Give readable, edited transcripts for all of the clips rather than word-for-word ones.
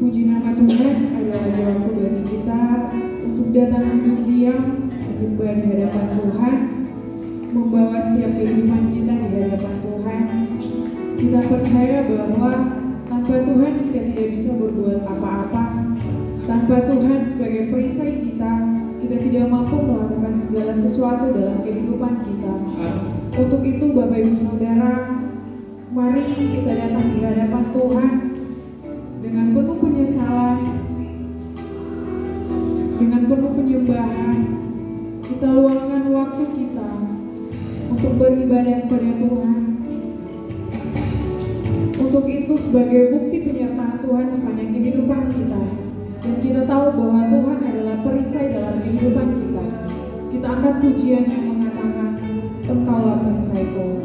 Puji nama Tuhan, adalah waktu bagi kita untuk datang duduk diam, menyembah di hadapan Tuhan, membawa setiap kehidupan kita di hadapan Tuhan. Kita percaya bahwa tanpa Tuhan kita tidak bisa berbuat apa-apa. Tanpa Tuhan sebagai perisai kita tidak mampu melakukan segala sesuatu dalam kehidupan kita. Untuk itu Bapak Ibu Saudara, mari kita datang di hadapan Tuhan dengan penuh penyesalan, dengan penuh penyembahan. Kita luangkan waktu kita untuk beribadah kepada Tuhan. Untuk itu sebagai bukti penyertaan Tuhan sepanjang kehidupan kita, dan kita tahu bahwa Tuhan adalah perisai dalam kehidupan kita, kita angkat pujian yang mengatakan, Engkaulah perisaiku.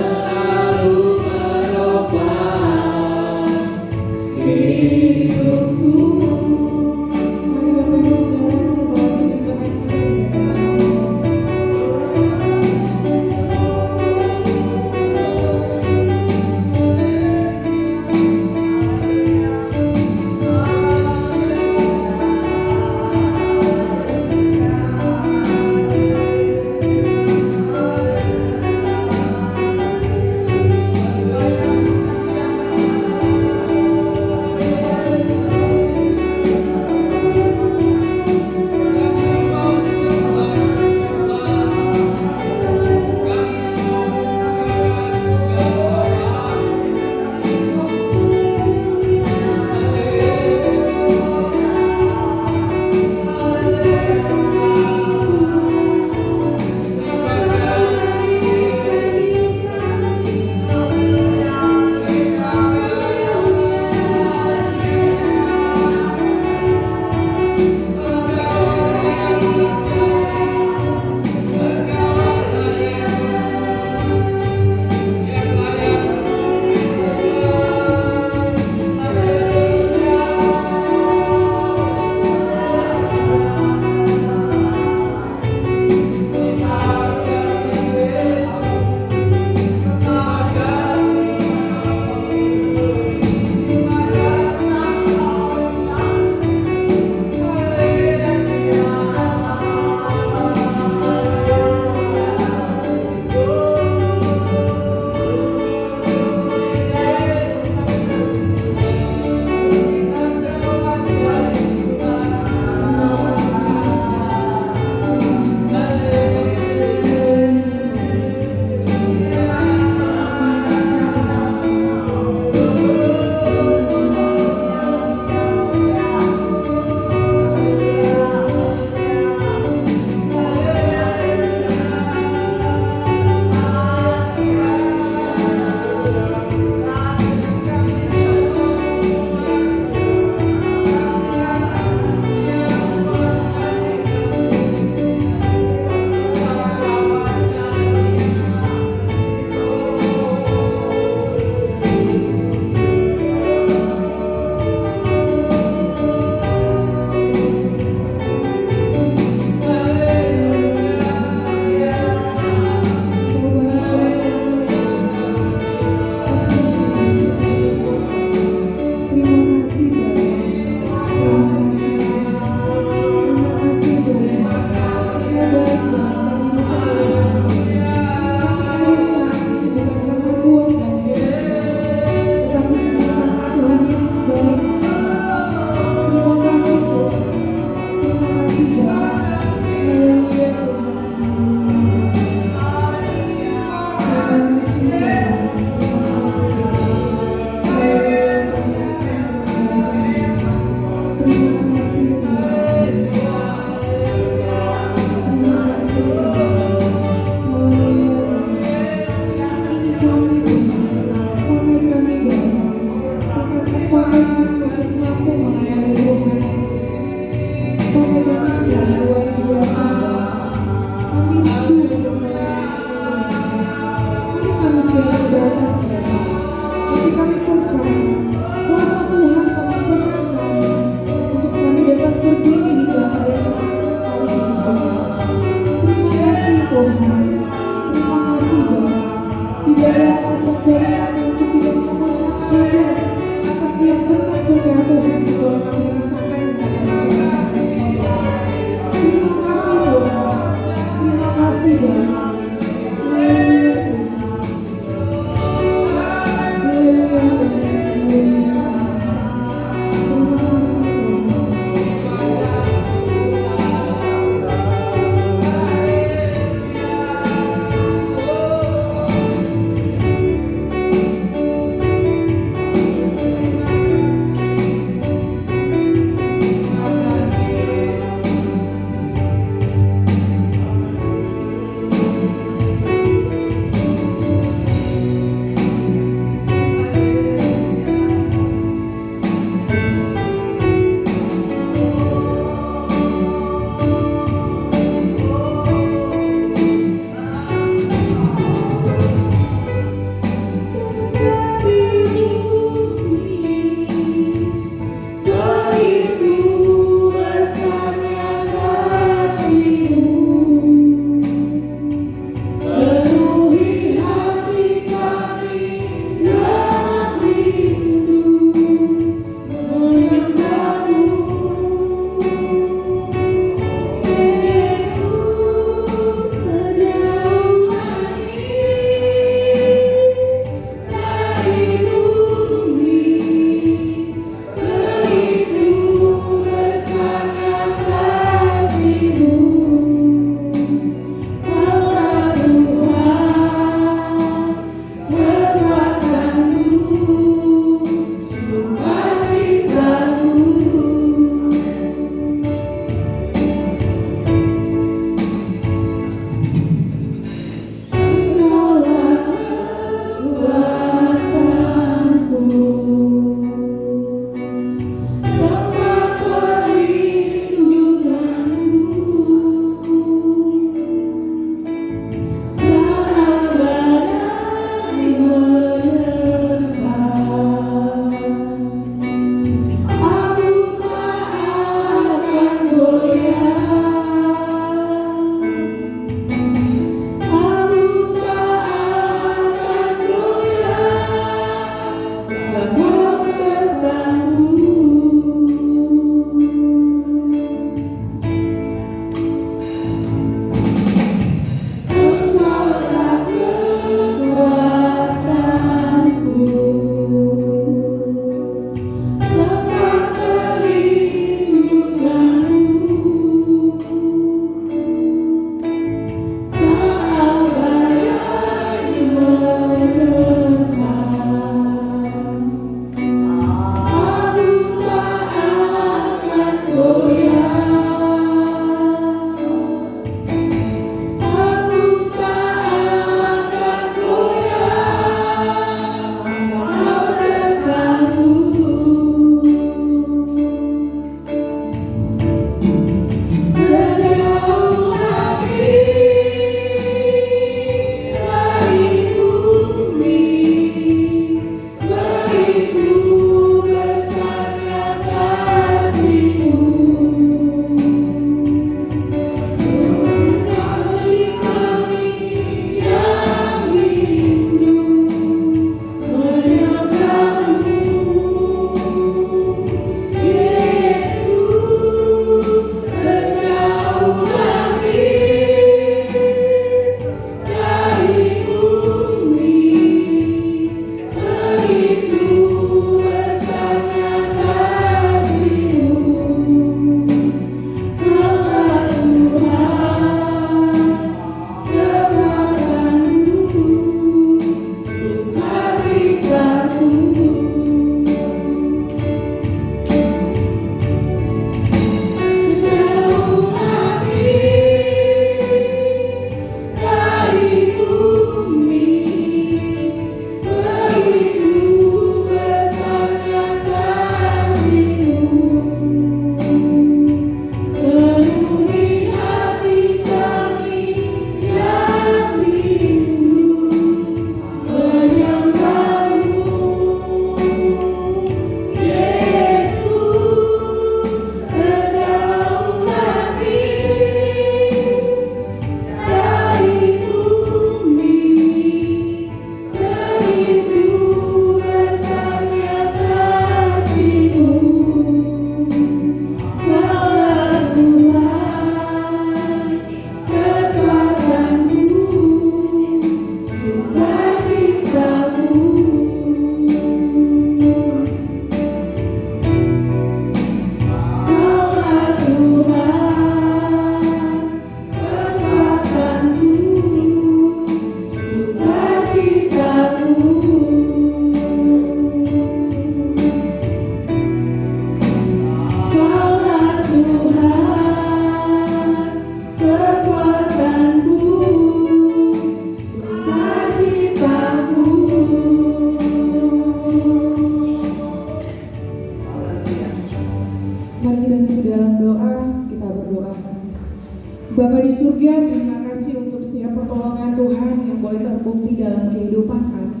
juga terima kasih untuk setiap pertolongan Tuhan yang boleh terbukti dalam kehidupan kami.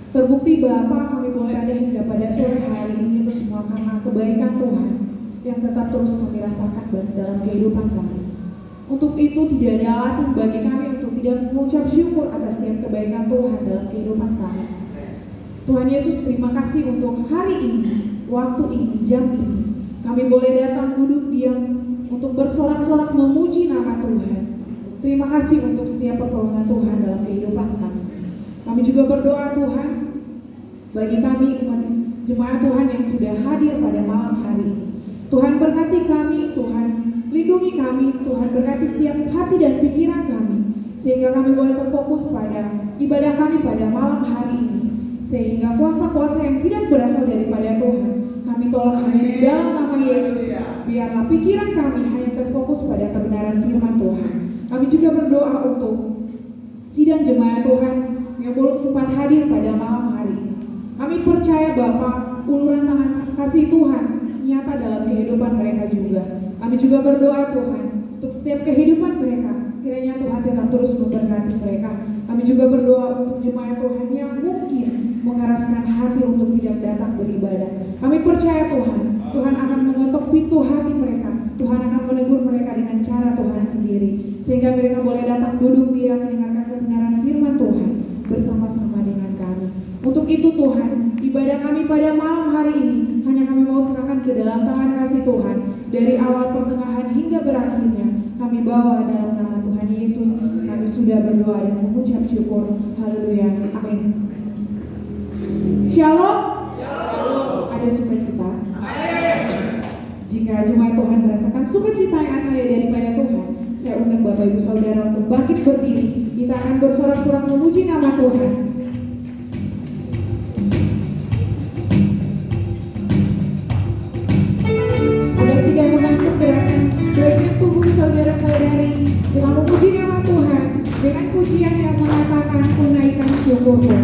Terbukti Bapa, kami boleh ada hingga pada sore hari ini, itu semua karena kebaikan Tuhan yang tetap terus kami rasakan dalam kehidupan kami. Untuk itu tidak ada alasan bagi kami untuk tidak mengucap syukur atas setiap kebaikan Tuhan dalam kehidupan kami. Tuhan Yesus, terima kasih untuk hari ini, waktu ini, jam ini. Kami boleh datang duduk diam untuk bersorak-sorak memuji nama Tuhan. Terima kasih untuk setiap pertolongan Tuhan dalam kehidupan kami. Kami juga berdoa Tuhan bagi kami jemaat Tuhan yang sudah hadir pada malam hari ini. Tuhan berkati kami, Tuhan lindungi kami, Tuhan berkati setiap hati dan pikiran kami, sehingga kami boleh terfokus pada ibadah kami pada malam hari ini. Sehingga kuasa-kuasa yang tidak berasal daripada Tuhan, kami tolak hanya di dalam nama Yesus. Biarlah pikiran kami hanya terfokus pada kebenaran firman Tuhan. Kami juga berdoa untuk sidang jemaat Tuhan yang belum sempat hadir pada malam hari ini. Kami percaya Bapa, uluran tangan kasih Tuhan nyata dalam kehidupan mereka juga. Kami juga berdoa Tuhan untuk setiap kehidupan mereka, kiranya Tuhan tetap terus memberkati mereka. Kami juga berdoa untuk jemaat Tuhan yang mungkin mengeraskan hati untuk tidak datang beribadah. Kami percaya Tuhan akan mengetuk pintu hati mereka. Tuhan akan menegur mereka dengan cara Tuhan sendiri, sehingga mereka boleh datang duduk diam mendengarkan kebenaran firman Tuhan bersama-sama dengan kami. Untuk itu Tuhan, ibadah kami pada malam hari ini hanya kami mau serahkan ke dalam tangan kasih Tuhan. Dari awal, pertengahan hingga berakhirnya kami bawa dalam nama Tuhan Yesus. Kami sudah berdoa dan mengucap syukur. Haleluya, amin. Shalom. Ada sukacita. Jika jemaat Tuhan merasakan sukacita yang asalnya daripada Tuhan, saya undang Bapak Ibu Saudara untuk bangkit berdiri. Kita akan bersorak-sorak memuji nama Tuhan. Agar tidak mengantuk gerakan tubuh saudara-saudari dengan memuji nama Tuhan dengan pujian yang mengatakan tunaikan syukurmu.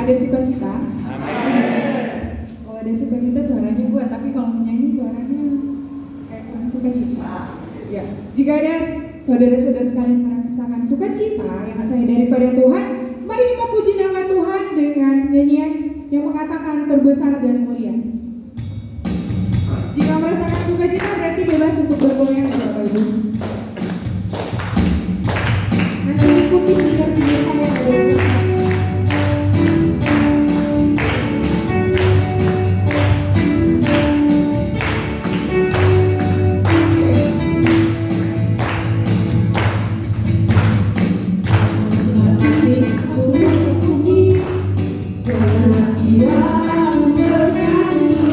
ada sukacita? Kalau ada sukacita suaranya buat, tapi kalau menyanyi suaranya kayak kurang sukacita. Ya, jika ada saudara-saudara sekalian merasakan sukacita yang asalnya daripada Tuhan, mari kita puji nama Tuhan dengan nyanyian yang mengatakan terbesar dan mulia. Jika merasakan sukacita berarti bebas untuk bergoyang, Bapak Ibu. Nanti ikuti juga sebentar yang ada. Setelah dia berjanji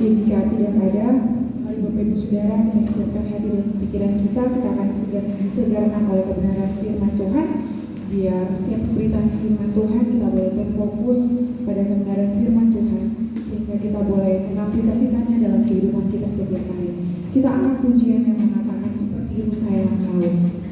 Ya, jika tidak ada, mari Bapak Ibu Saudara kita siapkan hati dan pikiran kita akan disegarkan oleh kebenaran firman Tuhan. Biar setiap pemberitaan firman Tuhan kita boleh terfokus pada kebenaran firman Tuhan, sehingga kita boleh mengaplikasikannya dalam kehidupan kita setiap hari. Kita angkat pujian yang mengatakan seperti ibu saya yang haus.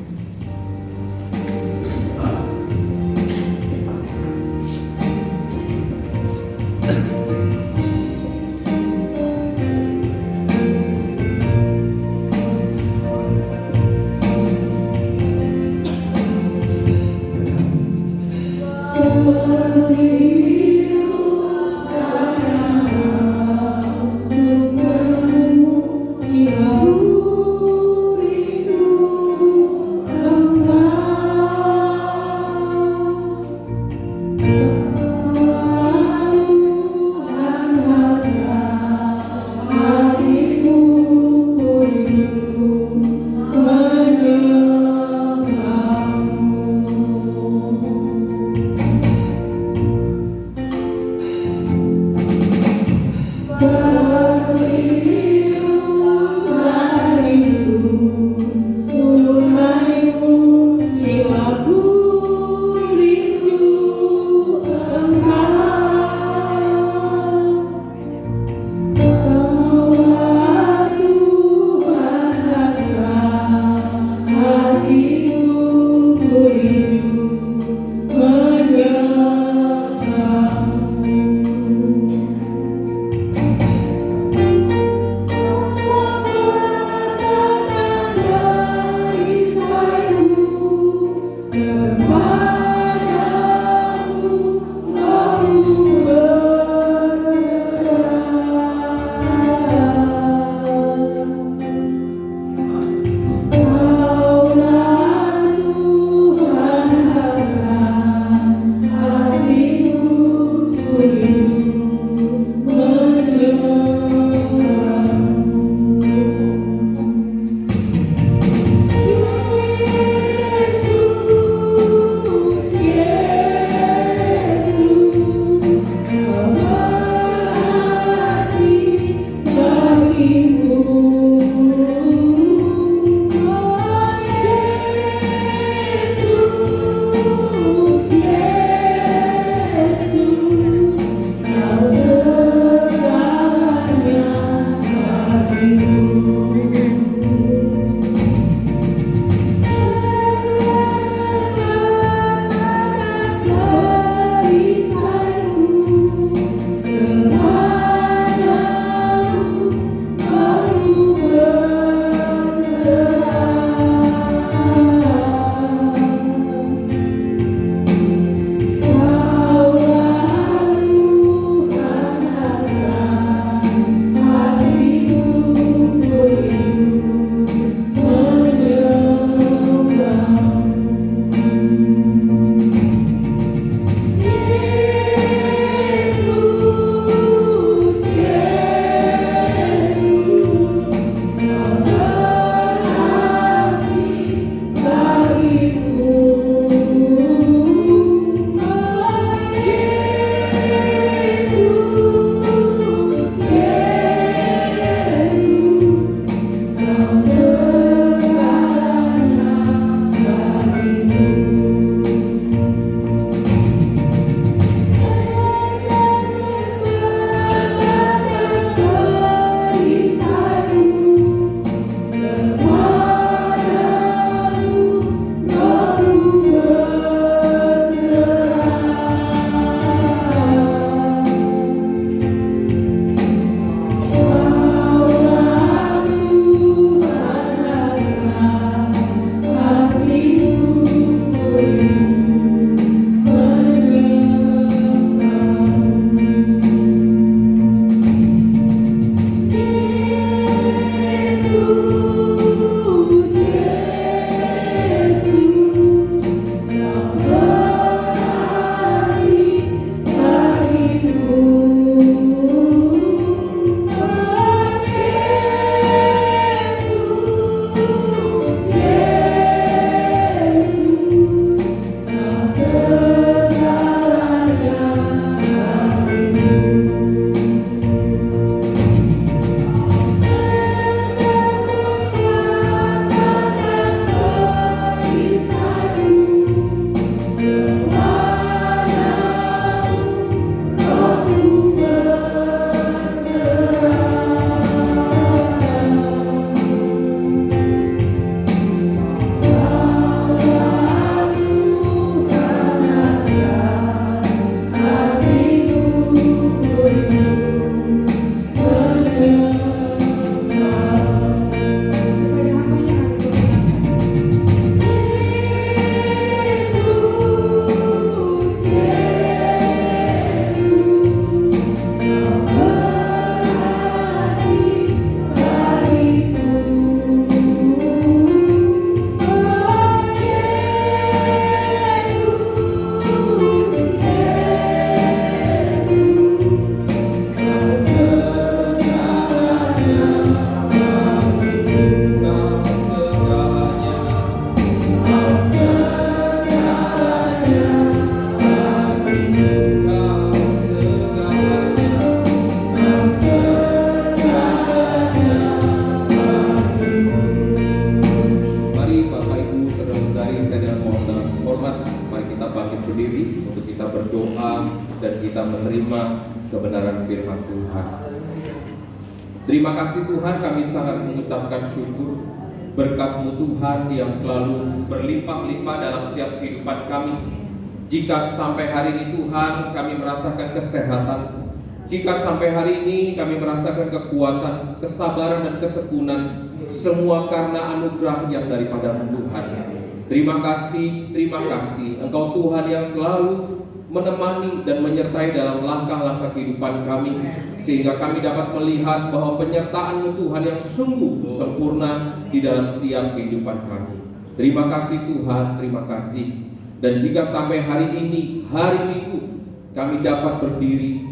kita berdoa dan kita menerima kebenaran firman Tuhan. Terima kasih Tuhan, kami sangat mengucapkan syukur berkat-Mu Tuhan yang selalu berlimpah-limpah dalam setiap kehidupan kami. Jika sampai hari ini Tuhan kami merasakan kesehatan, jika sampai hari ini kami merasakan kekuatan, kesabaran dan ketekunan, semua karena anugerah yang daripada Tuhan. Terima kasih Engkau Tuhan yang selalu menemani dan menyertai dalam langkah-langkah kehidupan kami, sehingga kami dapat melihat bahwa penyertaan-Mu Tuhan yang sungguh sempurna di dalam setiap kehidupan kami. Terima kasih Tuhan, terima kasih. Dan jika sampai hari ini, hari Minggu, kami dapat berdiri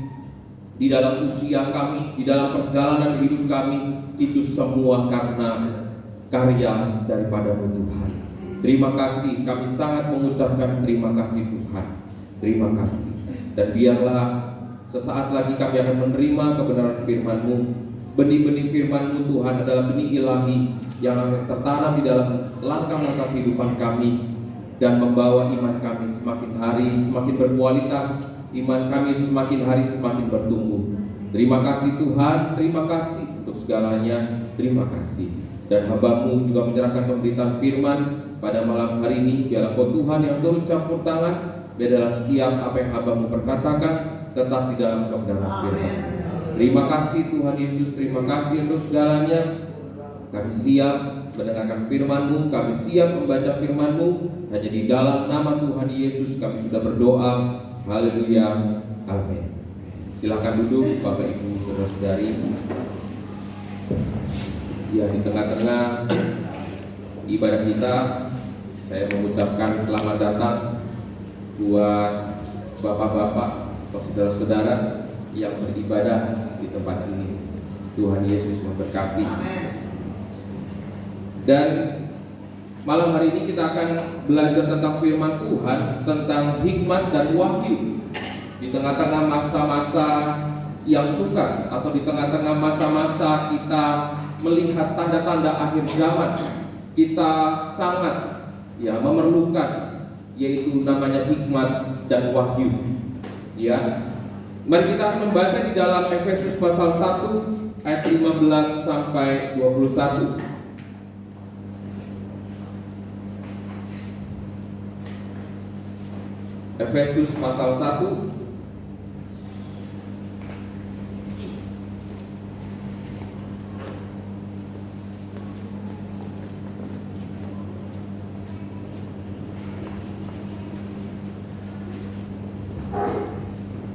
di dalam usia kami, di dalam perjalanan hidup kami, itu semua karena karya daripada-Mu Tuhan. Terima kasih, kami sangat mengucapkan terima kasih Tuhan. Terima kasih. Dan biarlah sesaat lagi kami akan menerima kebenaran firman-Mu. Benih-benih firman-Mu Tuhan adalah benih ilahi yang akan tertanam di dalam langkah-langkah kehidupan kami dan membawa iman kami semakin hari semakin berkualitas, iman kami semakin hari semakin bertumbuh. Terima kasih Tuhan, terima kasih untuk segalanya, terima kasih. Dan hamba-Mu juga menyerahkan pemberitaan firman pada malam hari ini. Biarlah Kau Tuhan yang turut campur tangan di dalam setiap apa yang hamba-Mu perkatakan, tetap di dalam kebenaran firman. Terima kasih Tuhan Yesus, terima kasih untuk segalanya. Kami siap mendengarkan firman-Mu, kami siap membaca firman-Mu. Hanya di dalam nama Tuhan Yesus kami sudah berdoa. Haleluya, amin. Silakan duduk Bapak Ibu Saudara-saudari. Ya, di tengah-tengah ibadah kita, saya mengucapkan selamat datang buat bapak-bapak, saudara-saudara yang beribadah di tempat ini. Tuhan Yesus memberkati. Dan malam hari ini kita akan belajar tentang firman Tuhan, tentang hikmat dan wahyu. Di tengah-tengah masa-masa yang sukar, atau di tengah-tengah masa-masa kita melihat tanda-tanda akhir zaman, kita sangat memerlukan, yaitu namanya hikmat dan wahyu. Ya, mari kita akan membaca di dalam Efesus pasal 1 ayat 15 sampai 21. Efesus pasal 1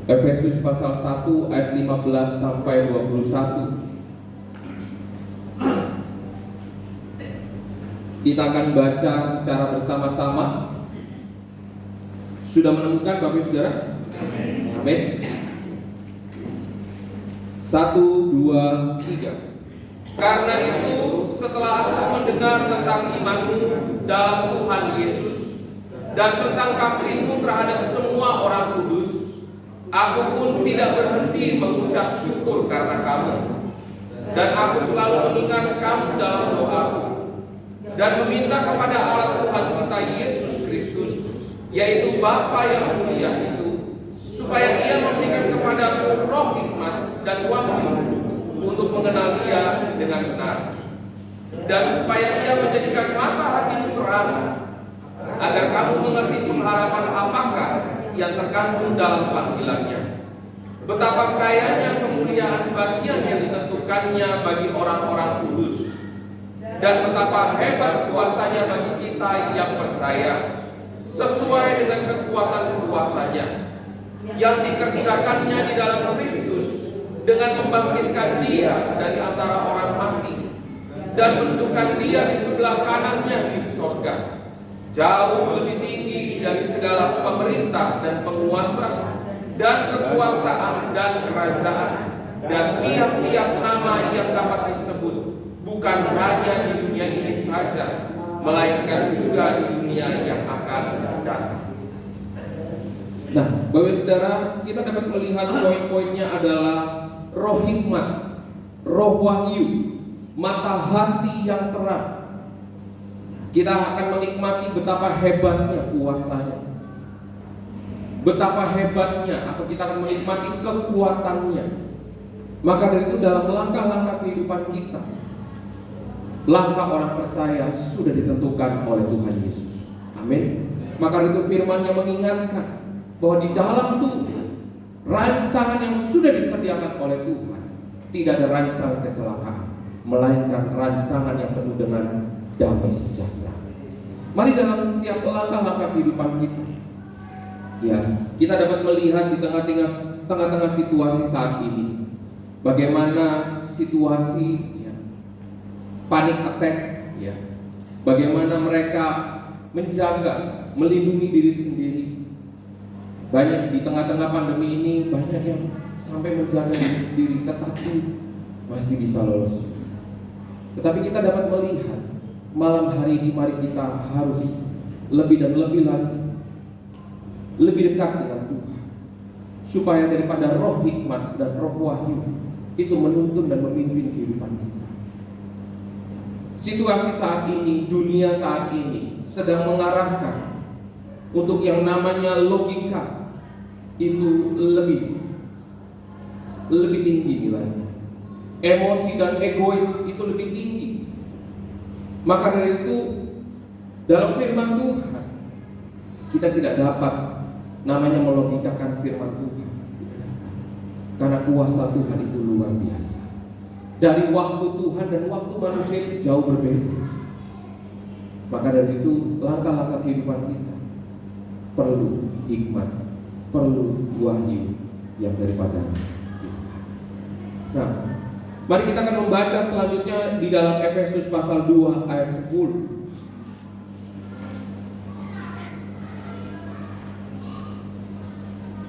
Efesus pasal 1 ayat 15 sampai 21. Kita akan baca secara bersama-sama. Sudah menemukan Bapak Ibu Saudara? Amin. 1, 2, 3. Karena itu setelah aku mendengar tentang imanmu dalam Tuhan Yesus dan tentang kasih-Mu terhadap semua orang kudus, aku pun tidak berhenti mengucap syukur karena kamu. Dan aku selalu mengingat kamu dalam doaku dan meminta kepada Allah Tuhan kita Yesus Kristus, yaitu Bapa yang mulia itu, supaya Ia memberikan kepadamu roh hikmat dan wahyu untuk mengenal Dia dengan benar, dan supaya Ia menjadikan mata hatimu terang, agar kamu mengerti pengharapan apakah yang terkandung dalam panggilannya, betapa kayanya kemuliaan bagian yang ditentukannya bagi orang-orang kudus, dan betapa hebat kuasanya bagi kita yang percaya, sesuai dengan kekuatan kuasanya yang dikerjakannya di dalam Kristus, dengan membangkitkan Dia dari antara orang mati dan mendudukan Dia di sebelah kanannya di surga, jauh lebih tinggi dari segala pemerintah dan penguasa dan kekuasaan dan kerajaan dan tiap-tiap nama yang dapat disebut, bukan hanya di dunia ini saja, melainkan juga di dunia yang akan datang. Nah, Bapak Saudara, kita dapat melihat poin-poinnya adalah roh hikmat, roh wahyu, mata hati yang terang. Kita akan menikmati betapa hebatnya kuasanya. betapa hebatnya, atau kita akan menikmati kekuatannya. Maka dari itu dalam langkah-langkah kehidupan kita, langkah orang percaya sudah ditentukan oleh Tuhan Yesus. Amin. Maka dari itu firman-Nya mengingatkan bahwa di dalam Tuhan, rancangan yang sudah disediakan oleh Tuhan, tidak ada rancangan kecelakaan, melainkan rancangan yang penuh dengan damai sejahtera. Mari dalam setiap langkah-langkah kehidupan kita, ya, kita dapat melihat di tengah-tengah situasi saat ini, bagaimana situasi, ya, panic attack, ya, bagaimana mereka menjaga, melindungi diri sendiri. Banyak di tengah-tengah pandemi ini, banyak yang sampai menjaga diri sendiri, tetapi masih bisa lolos. Tetapi kita dapat melihat malam hari ini, mari kita harus lebih dan lebih lagi, lebih dekat dengan Tuhan, supaya daripada roh hikmat dan roh wahyu itu menuntun dan memimpin kehidupan kita. Situasi saat ini, dunia saat ini sedang mengarahkan untuk yang namanya logika itu lebih tinggi nilainya. Emosi dan egois itu lebih tinggi. Maka dari itu dalam firman Tuhan kita tidak dapat namanya melogikakan firman Tuhan, karena kuasa Tuhan itu luar biasa. Dari waktu Tuhan dan waktu manusia itu jauh berbeda. Maka dari itu langkah-langkah kehidupan kita perlu hikmat, perlu wahyu yang daripada Tuhan. Nah, mari kita akan membaca selanjutnya di dalam Efesus pasal 2 ayat 10.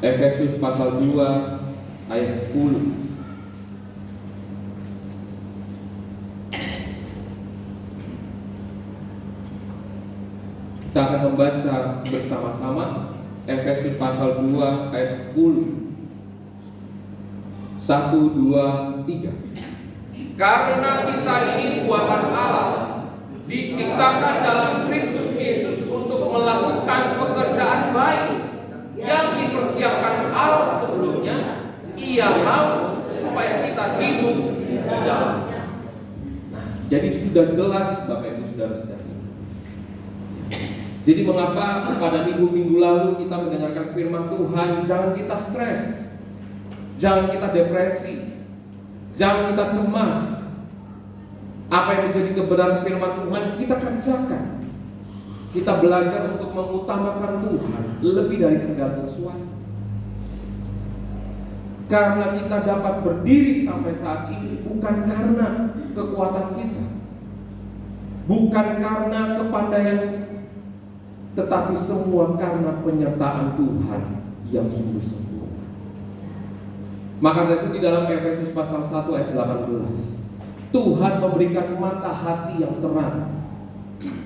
Efesus pasal 2 ayat 10. Kita akan membaca bersama-sama Efesus pasal 2 ayat 10. 1, 2, 3. Karena kita ini buatan Allah, diciptakan dalam Kristus Yesus untuk melakukan pekerjaan baik yang dipersiapkan Allah sebelumnya. Ia mau supaya kita hidup di dalamnya. Nah, jadi sudah jelas Bapak Ibu Saudara-saudara. Jadi mengapa pada minggu-minggu lalu kita mendengarkan firman Tuhan, jangan kita stres, jangan kita depresi, jangan kita cemas. Apa yang menjadi kebenaran firman Tuhan kita kerjakan. Kita belajar untuk mengutamakan Tuhan lebih dari segala sesuatu. Karena kita dapat berdiri sampai saat ini bukan karena kekuatan kita, bukan karena kepandaian, tetapi semua karena penyertaan Tuhan yang sungguh sempurna. Maka dari itu di dalam Efesus pasal 1 ayat 18, Tuhan memberikan mata hati yang terang,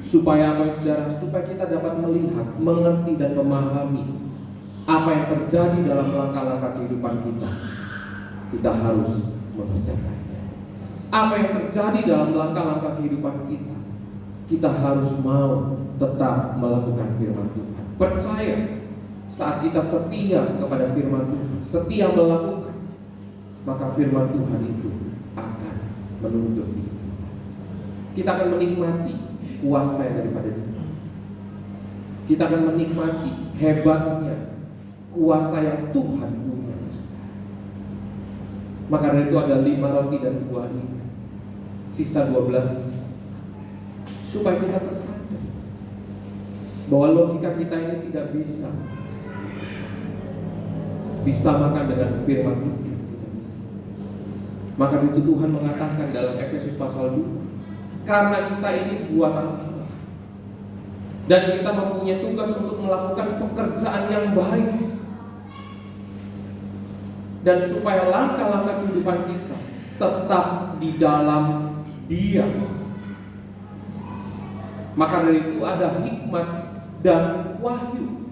supaya apa saudara? Supaya kita dapat melihat, mengerti dan memahami apa yang terjadi dalam langkah-langkah kehidupan kita. Kita harus mengerjakannya. Apa yang terjadi dalam langkah-langkah kehidupan kita, kita harus mau tetap melakukan firman Tuhan. Percaya saat kita setia kepada firman Tuhan, setia melakukan, maka firman Tuhan itu akan menuntun kita. Kita akan menikmati kuasa yang daripada Dia. Kita akan menikmati hebatnya kuasa yang Tuhan punya. Maka dari itu ada 5 roti dan 2 ikan, sisa 12, supaya kita tersadar bahwa logika kita ini tidak bisa disamakan dengan firman Tuhan. Maka itu Tuhan mengatakan dalam Efesus pasal 2, karena kita ini buatan Allah dan kita mempunyai tugas untuk melakukan pekerjaan yang baik, dan supaya langkah-langkah kehidupan kita tetap di dalam Dia. Maka dari itu ada hikmat dan wahyu.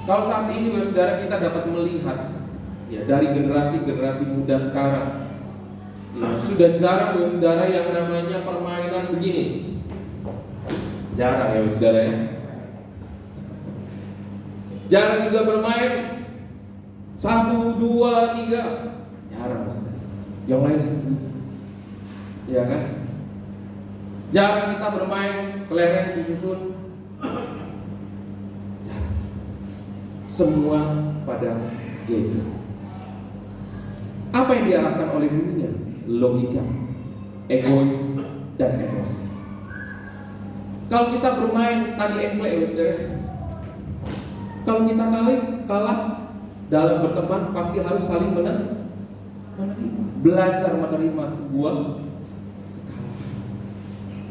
Kalau saat ini saudara kita dapat melihat, ya, dari generasi muda sekarang, ya, sudah jarang saudara yang namanya permainan begini. Jarang ya saudara ya. Jarang juga bermain 1, 2, 3. Jarang. Yang lain sendiri. Ya kan? Jarang kita bermain kelereng disusun. Jarang. Semua pada gadget. Apa yang diarahkan oleh dunia? Logika, egois, dan emosi. Kalau kita bermain tadi engklek, kalau kita kalah dalam berteman pasti harus saling menerima. Belajar menerima sebuah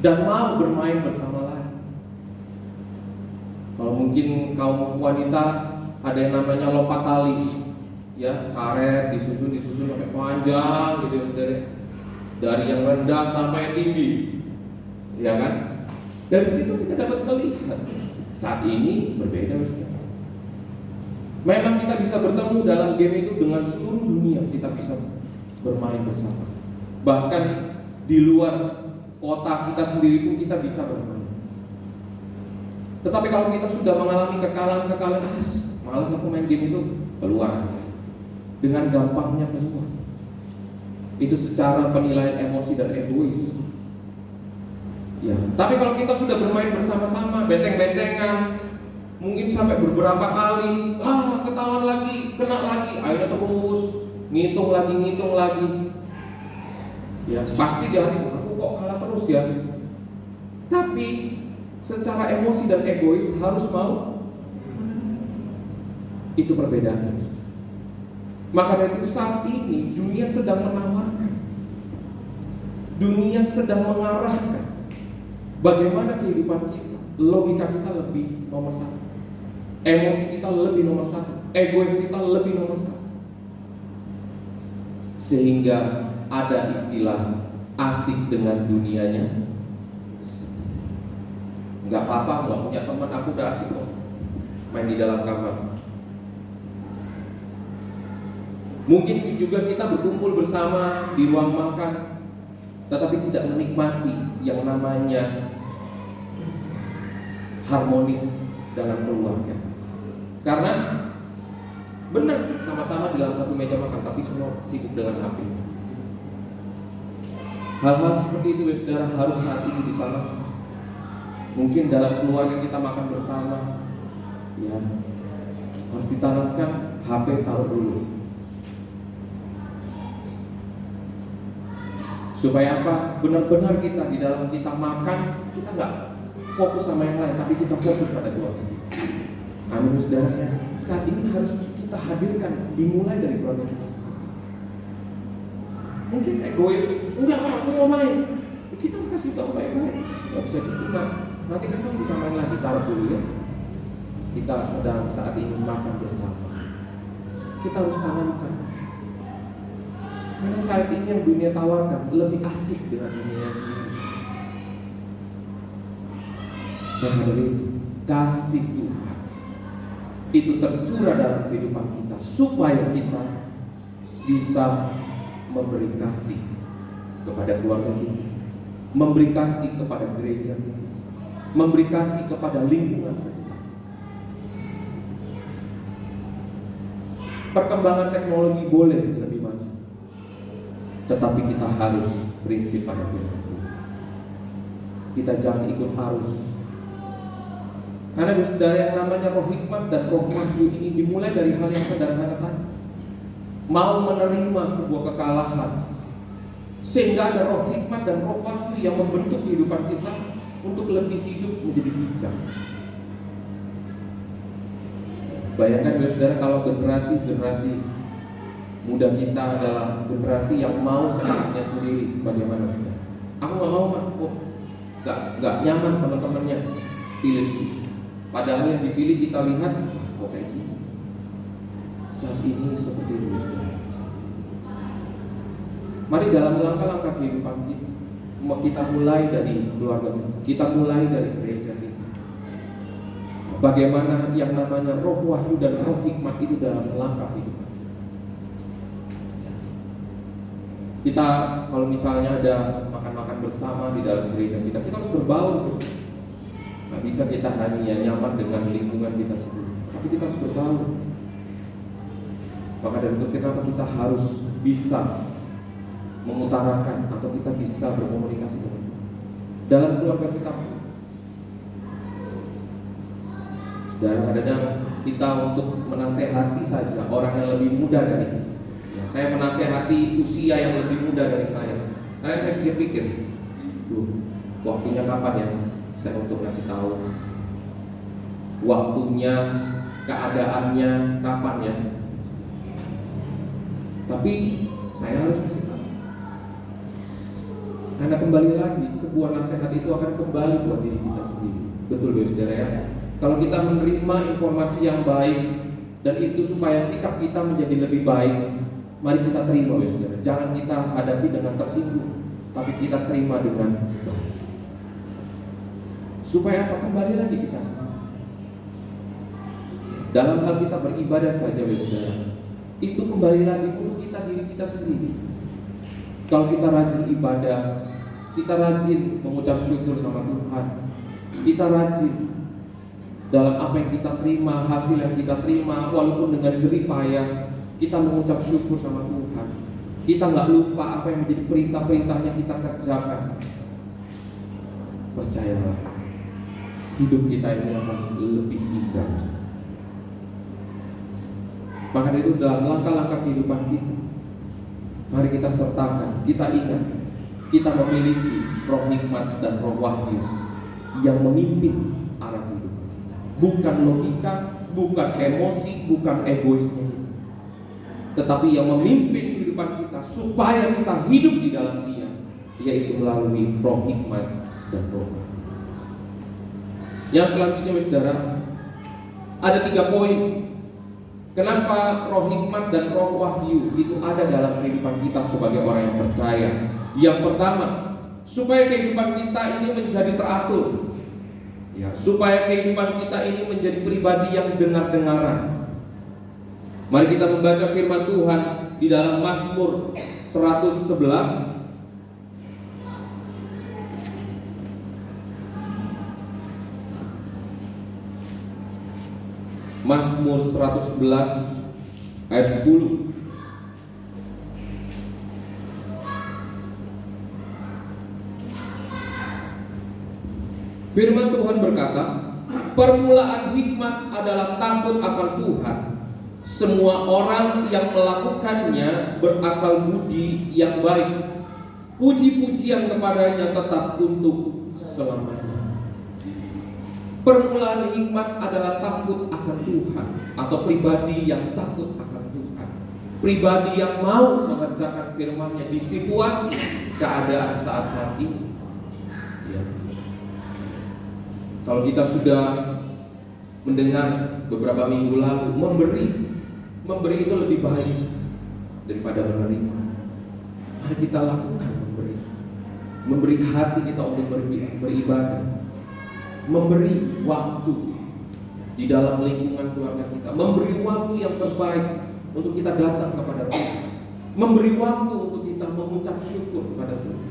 dan mau bermain bersama lagi. Kalau mungkin kaum wanita ada yang namanya lompat tali, ya, karet disusun sampai panjang gitu ya, saudara. Dari yang rendah sampai yang tinggi, ya kan? Dari situ kita dapat melihat saat ini berbeda. Memang kita bisa bertemu dalam game itu dengan seluruh dunia, kita bisa bermain bersama. Bahkan di luar kota kita sendiri pun kita bisa bermain. Tetapi kalau kita sudah mengalami kekalahan, malas aku main game itu, keluar. Dengan gampangnya keluar. Itu secara penilaian emosi dan egois. Ya, tapi kalau kita sudah bermain bersama-sama, benteng-bentengan, mungkin sampai beberapa kali, ketahuan lagi, kena lagi, akhirnya terus ngitung lagi. Ya, pasti di hati aku kok kalah terus ya. Tapi secara emosi dan egois harus mau. Itu perbedaannya. Maka dari itu saat ini dunia sedang menawarkan, dunia sedang mengarahkan bagaimana kehidupan kita. Logika kita lebih nomor 1, emosi kita lebih nomor 1, egois kita lebih nomor 1. Sehingga ada istilah asik dengan dunianya. Enggak apa-apa, nggak punya teman, aku udah asik kok main di dalam kamar. Mungkin juga kita berkumpul bersama di ruang makan, tetapi tidak menikmati yang namanya harmonis dalam keluarga. Karena benar sama-sama di dalam satu meja makan, tapi semua sibuk dengan HP. Hal-hal seperti itu, saudara, harus saat ini ditanam. Mungkin dalam keluarga kita makan bersama, ya, harus ditanamkan HP taruh dulu. Supaya apa? Benar-benar kita di dalam kita makan, kita nggak fokus sama yang lain, tapi kita fokus pada keluarga kita. Amin, saudara. Saat ini harus kita hadirkan, dimulai dari keluarga kita sendiri. Mungkin egois, enggak, aku mau main. Kita kasih tahu baik-baik, nggak bisa gitu, nanti kita bisa main lagi, taruh dulu ya. Kita sedang saat ini makan bersama. Kita harus tanamkan. Karena saat ini yang dunia tawarkan lebih asik dengan dunia sendiri. Karena dari itu, kasih Tuhan itu tercurah dalam kehidupan kita, supaya kita bisa memberi kasih kepada keluarga kita, memberi kasih kepada gereja kita, memberi kasih kepada lingkungan sekitar. Perkembangan teknologi boleh lebih maju, tetapi kita harus prinsip pada firman Tuhan. Kita jangan ikut arus. Karena saudara, yang namanya roh hikmat dan roh wahyu ini dimulai dari hal yang sederhana tadi. Mau menerima sebuah kekalahan, sehingga ada roh hikmat dan roh wahyu yang membentuk kehidupan kita untuk lebih hidup menjadi bijak. Bayangkan saudara, kalau generasi muda kita adalah generasi yang mau seenaknya sendiri, bagaimana saudara? Aku nggak mau, nggak nyaman teman-temannya pilih. Padahal yang dipilih kita lihat, kok kayak gini. Saat ini seperti itu, saudara. Mari dalam langkah-langkah kehidupan kita mulai dari keluarga kita, mulai dari gereja kita. Bagaimana yang namanya roh wahyu dan roh hikmat itu dalam langkah kehidupan kita. Kalau misalnya ada makan-makan bersama di dalam gereja kita, kita harus berbaur terus. Nggak bisa kita hanya nyaman dengan lingkungan kita sendiri. tapi kita harus bertahu. Maka dari itu kenapa kita harus bisa mengutarakan atau kita bisa berkomunikasi dengan Tuhan dalam keluarga kita. Saudara, kadang kita untuk menasehati saja orang yang lebih muda dari kita. Ya, saya menasehati usia yang lebih muda dari saya. Karena saya pikir-pikir, waktunya kapan ya saya untuk ngasih tahu? Waktunya, keadaannya kapan ya? Tapi saya harus kasih tahu. Karena kembali lagi, sebuah nasihat itu akan kembali buat diri kita sendiri. Betul ya saudara ya? Kalau kita menerima informasi yang baik dan itu supaya sikap kita menjadi lebih baik, mari kita terima ya saudara. Jangan kita hadapi dengan tersinggung, tapi kita terima dengan baik. Supaya apa? Kembali lagi kita sendiri. Dalam hal kita beribadah saja ya saudara, itu kembali lagi untuk kita, diri kita sendiri. Kalau kita rajin ibadah, kita rajin mengucap syukur sama Tuhan, kita rajin dalam apa yang kita terima, hasil yang kita terima, walaupun dengan jerih payah, kita mengucap syukur sama Tuhan. Kita nggak lupa apa yang menjadi perintah-perintahnya kita kerjakan. Percayalah, hidup kita ini akan lebih indah. Maka itu dalam langkah-langkah kehidupan kita, mari kita sertakan, kita ingat, kita memiliki roh hikmat dan roh wahyu yang memimpin arah hidup. Bukan logika, bukan emosi, bukan egoisme, tetapi yang memimpin kehidupan kita supaya kita hidup di dalam Dia, yaitu melalui roh hikmat dan roh wahyu. Yang selanjutnya saudara, ada 3 poin. Kenapa roh hikmat dan roh wahyu itu ada dalam kehidupan kita sebagai orang yang percaya? Yang pertama, supaya kehidupan kita ini menjadi teratur, ya, supaya kehidupan kita ini menjadi pribadi yang dengar-dengaran. Mari kita membaca firman Tuhan di dalam Mazmur 111. Mazmur 111 ayat 10. Firman Tuhan berkata, permulaan hikmat adalah takut akan Tuhan. Semua orang yang melakukannya berakal budi yang baik. Puji-pujian kepadanya tetap untuk selamanya. Permulaan hikmat adalah takut akan Tuhan, atau pribadi yang takut akan Tuhan, pribadi yang mau mengerjakan firman-Nya di situasi keadaan saat-saat ini. Ya. Kalau kita sudah mendengar beberapa minggu lalu, memberi itu lebih baik daripada menerima. Mari kita lakukan memberi hati kita untuk beribadah. Memberi waktu di dalam lingkungan keluarga kita, memberi waktu yang terbaik untuk kita datang kepada Tuhan, memberi waktu untuk kita mengucap syukur kepada Tuhan.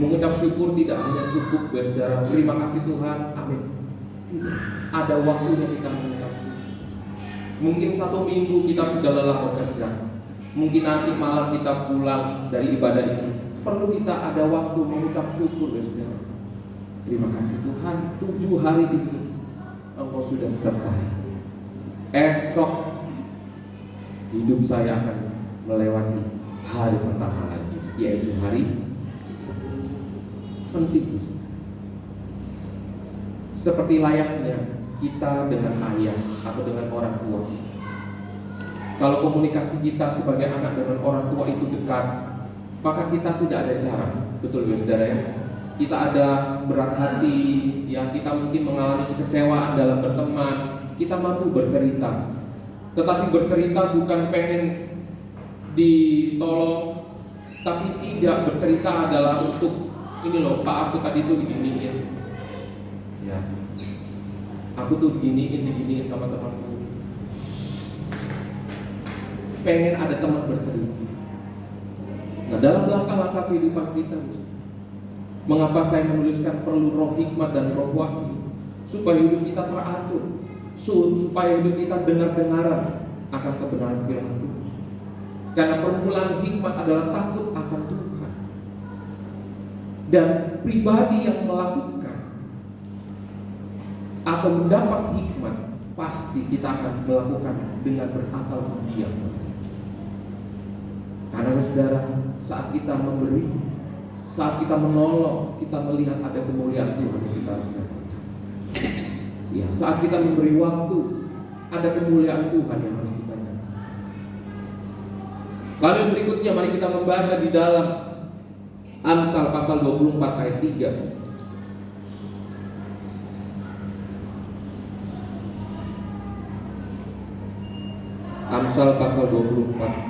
Mengucap syukur tidak hanya cukup ya saudara, terima kasih Tuhan, amin. Tidak, ada waktunya kita mengucap syukur. Mungkin 1 minggu kita sudah lelah bekerja, mungkin nanti malam kita pulang dari ibadah ini, perlu kita ada waktu mengucap syukur ya saudara. Terima kasih Tuhan, 7 hari ini Engkau sudah sertai. Esok hidup saya akan melewati hari pertama lagi, yaitu hari penting. Seperti layaknya kita dengan ayah atau dengan orang tua. Kalau komunikasi kita sebagai anak dengan orang tua itu dekat, maka kita tidak ada cara. Betul ya saudara ya? Kita ada berat hati, ya, kita mungkin mengalami kekecewaan dalam berteman, kita mampu bercerita. Tetapi bercerita bukan pengen ditolong, tapi tidak, bercerita adalah untuk ini loh, Pak, aku tadi tuh diginiin, ya, aku tuh diginiin sama temanku. Pengen ada teman bercerita. Nah, dalam langkah-langkah kehidupan kita, mengapa saya menuliskan perlu roh hikmat dan roh wahyu? Supaya hidup kita teratur, supaya hidup kita dengar-dengaran akan kebenaran firman Tuhan. Karena permulaan hikmat adalah takut akan Tuhan. Dan pribadi yang melakukan atau mendapat hikmat, pasti kita akan melakukan dengan berakal diam. Karena saudara, saat kita memberi, saat kita menolong, kita melihat ada kemuliaan Tuhan yang kita harus dapatkan. Ya, saat kita memberi waktu, ada kemuliaan Tuhan yang harus kita dapat. Lalu yang berikutnya, mari kita membaca di dalam Amsal pasal 24 ayat 3. Amsal pasal 24.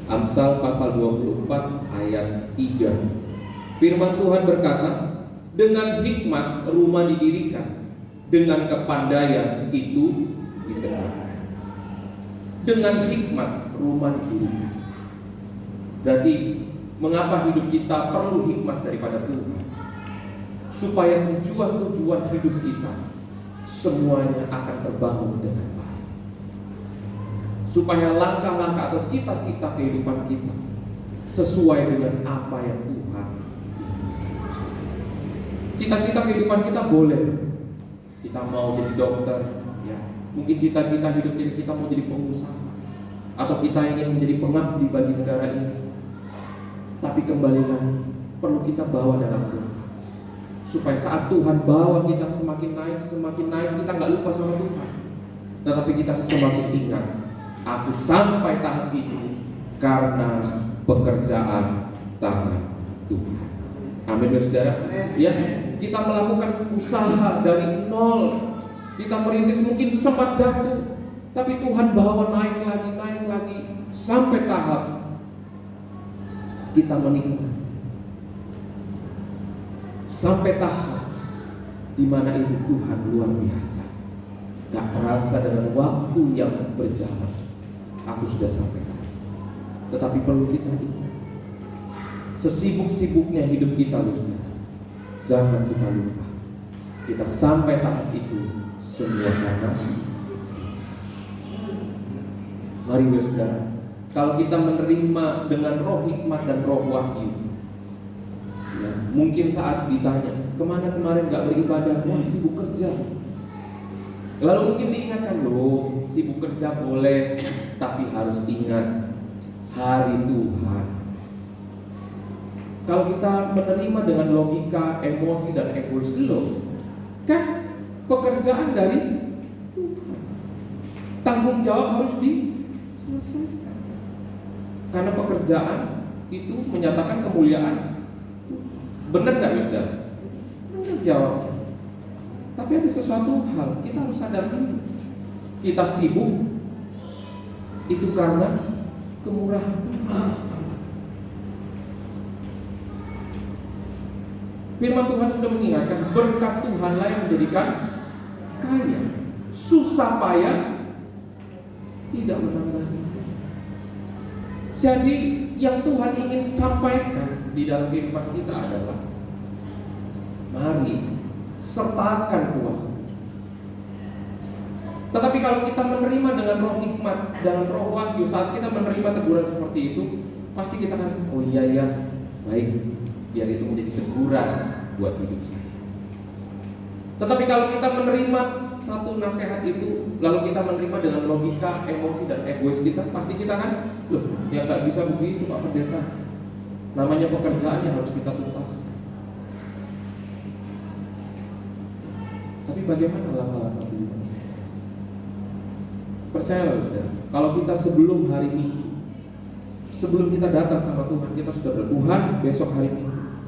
Amsal pasal 24 ayat 3. Firman Tuhan berkata, dengan hikmat rumah didirikan, dengan kepandaian itu ditegakkan. Dengan hikmat rumah didirikan. Berarti mengapa hidup kita perlu hikmat daripada Tuhan? Supaya tujuan-tujuan hidup kita semuanya akan terbangun dengan baik. Supaya langkah-langkah atau cita-cita kehidupan kita sesuai dengan apa yang Tuhan. Cita-cita kehidupan kita boleh. Kita mau jadi dokter, ya. Mungkin cita-cita hidup kita mau jadi pengusaha, atau kita ingin menjadi pengabdi bagi negara ini. Tapi kembali lagi, perlu kita bawa dalam Tuhan. Supaya saat Tuhan bawa kita semakin naik, kita nggak lupa sama Tuhan. Tetapi kita semakin ingat, aku sampai tahap itu karena pekerjaan tangan Tuhan. Amin, saudara. Ya, kita melakukan usaha dari nol. Kita merintis mungkin sempat jatuh, tapi Tuhan bawa naik lagi sampai tahap kita menikmati. Sampai tahap di mana itu Tuhan luar biasa. Gak terasa dengan waktu yang berjalan. Aku sudah sampai. Tetapi perlu kita ingat, sesibuk-sibuknya hidup kita, jangan kita lupa, kita sampai tahap itu semua karena. Mari saudara, kalau kita menerima dengan roh hikmat dan roh wahyu, ya, mungkin saat ditanya, kemana kemarin gak beribadah? Wah, sibuk kerja. Lalu mungkin diingatkan, loh, sibuk kerja boleh, tapi harus ingat hari Tuhan. Kalau kita menerima dengan logika, emosi, dan egois, loh, kan pekerjaan dari Tuhan, tanggung jawab harus diselesaikan. Karena pekerjaan itu menyatakan kemuliaan. Benar nggak, saudara? Benar jawabnya. Tapi ada sesuatu hal kita harus sadar ini. Kita sibuk itu karena kemurahan Tuhan. Firman Tuhan sudah mengingatkan, berkat Tuhanlah yang menjadikan kaya, susah payah tidak menambah. Jadi yang Tuhan ingin sampaikan di dalam kehidupan kita adalah, mari sertakan kuasa. Tetapi kalau kita menerima dengan roh hikmat, dengan roh wahyu, saat kita menerima teguran seperti itu, pasti kita akan, oh iya ya, baik, biar itu menjadi teguran buat hidup saya. Tetapi kalau kita menerima satu nasihat itu, lalu kita menerima dengan logika, emosi, dan egois kita, pasti kita kan, loh, ya nggak bisa begitu Pak Pendeta. Namanya pekerjaannya harus kita tuntas. Tapi bagaimana langkah-langkah berikutnya? Percayalah saudara, kalau kita sebelum hari Minggu, sebelum kita datang sama Tuhan, kita sudah bertuhan besok hari Minggu,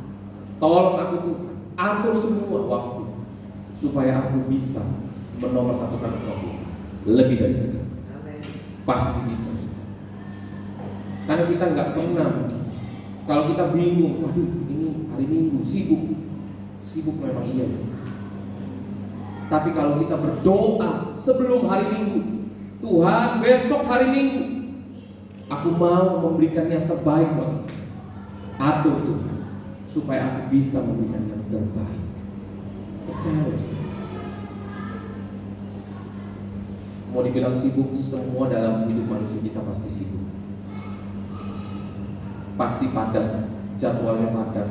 tolong aku Tuhan, atur semua waktu supaya aku bisa menomorsatukan Tuhan lebih dari sekarang. Pasti bisa. Karena kita nggak pernah, kalau kita bingung, waduh ini hari Minggu sibuk memang iya. Tapi kalau kita berdoa sebelum hari Minggu, Tuhan besok hari Minggu aku mau memberikan yang terbaik buat atur Tuhan. supaya aku bisa memberikan yang terbaik. Percaya. Mau dibilang sibuk, semua dalam hidup manusia kita pasti sibuk, pasti padat, jadwalnya padat.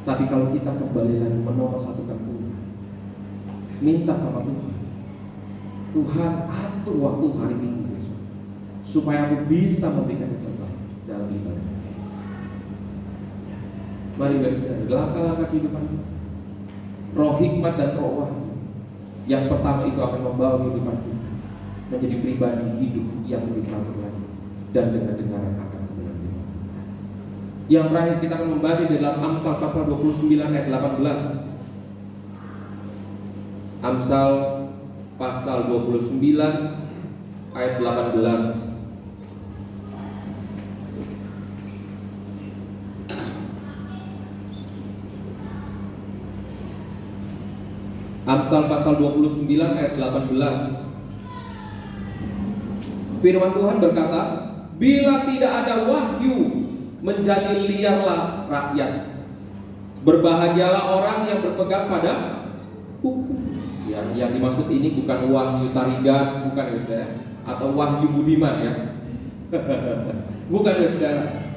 Tapi kalau kita kembali lagi menomor satukan Tuhan, minta sama Tuhan, Tuhan atur waktu hari Minggu besok, supaya aku bisa memberikan yang terbaik dalam ibadah. Mari saudara, langkah-langkah kehidupan kita, roh hikmat dan roh wahyu. Yang pertama itu akan membawa kehidupan kita menjadi pribadi hidup yang lebih teratur lagi dan dengar-dengaran akan kebenaran Tuhan. Yang terakhir kita akan membaca dalam Amsal pasal 29 ayat 18. Amsal pasal 29 ayat 18. Amsal pasal 29 ayat 18. Firman Tuhan berkata, bila tidak ada wahyu, menjadi liarlah rakyat. Berbahagialah orang yang berpegang pada hukum. Yang dimaksud ini bukan wahyu tarigan, bukan ya saudara, atau wahyu budiman ya. Bukan ya saudara.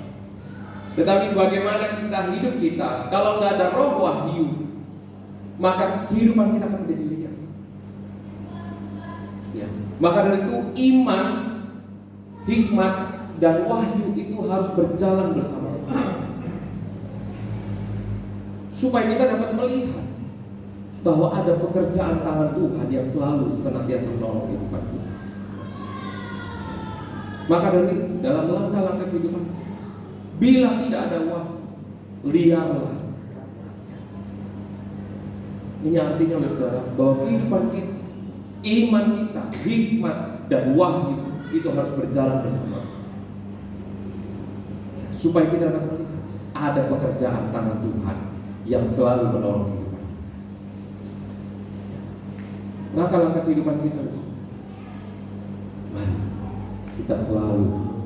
Tetapi bagaimana kita hidup kita kalau nggak ada roh wahyu, maka kehidupan kita akan menjadi liar. Ya. Maka dari itu iman, hikmat, dan wahyu itu harus berjalan bersama-sama, supaya kita dapat melihat bahwa ada pekerjaan tangan Tuhan yang selalu senantiasa menolong kehidupan kita. Maka dari itu dalam langkah-langkah kehidupan, bila tidak ada wahyu, liarlah. Ini artinya saudara bahwa kehidupan kita, iman kita, hikmat dan wahyu itu harus berjalan bersama-sama, supaya kita dapat melihat ada pekerjaan tangan Tuhan yang selalu menolong kehidupan. Langkah-langkah kehidupan kita, mari kita selalu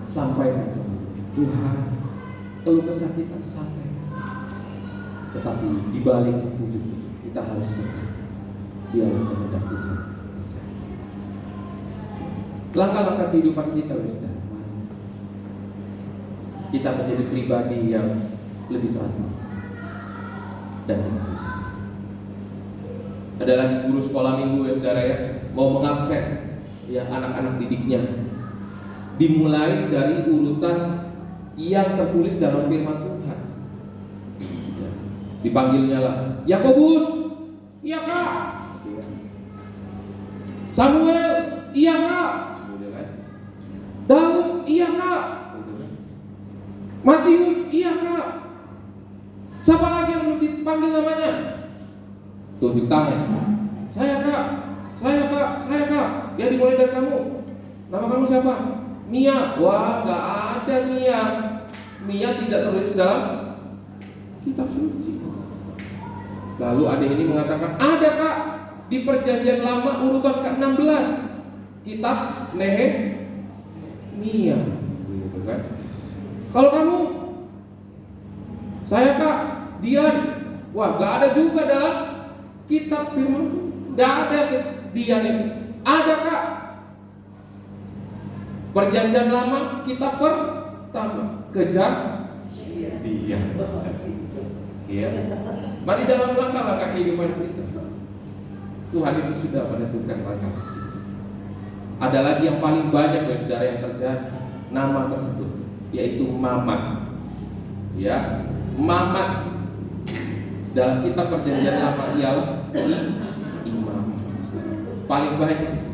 sampaikan sama Tuhan, keluh kesah kita sampaikan. Tetapi di balik itu kita harus serta dia kehendak Tuhan. Langkah-langkah kehidupan kita, saudara, kita menjadi pribadi yang lebih teratur dan lebih. Ada lagi guru sekolah minggu ya saudara ya, mau mengabsen ya anak-anak didiknya, dimulai dari urutan yang tertulis dalam firman Tuhan. Dipanggilnya lah, Yakobus, iya kak. Samuel, iya kak. Daud, iya kak. Matius, iya kak. Siapa lagi yang dipanggil namanya? Tunjuk tangan. Saya kak, saya kak, saya kak. Ya dimulai dari kamu. Nama kamu siapa? Mia. Wah, nggak ada Mia. Mia tidak tertulis dalam kitab suci. Lalu adik ini mengatakan, ada kak, di perjanjian lama urutan ke-16 kitab Nehemia. Gitu kan? Kalau kamu, saya kak, Dian. Wah, gak ada juga dalam kitab firman. Gak ada Dian ini. Ada kak, perjanjian lama kitab pertama, kejar Dian. Ya. Mari dalam langkah-langkah kehidupan kita, Tuhan itu sudah menentukan langkah. Ada lagi yang paling banyak ya saudara yang terjadi, nama tersebut yaitu Mamat. Ya, Mamat dalam kitab perjanjian lama ialah imam. Paling banyak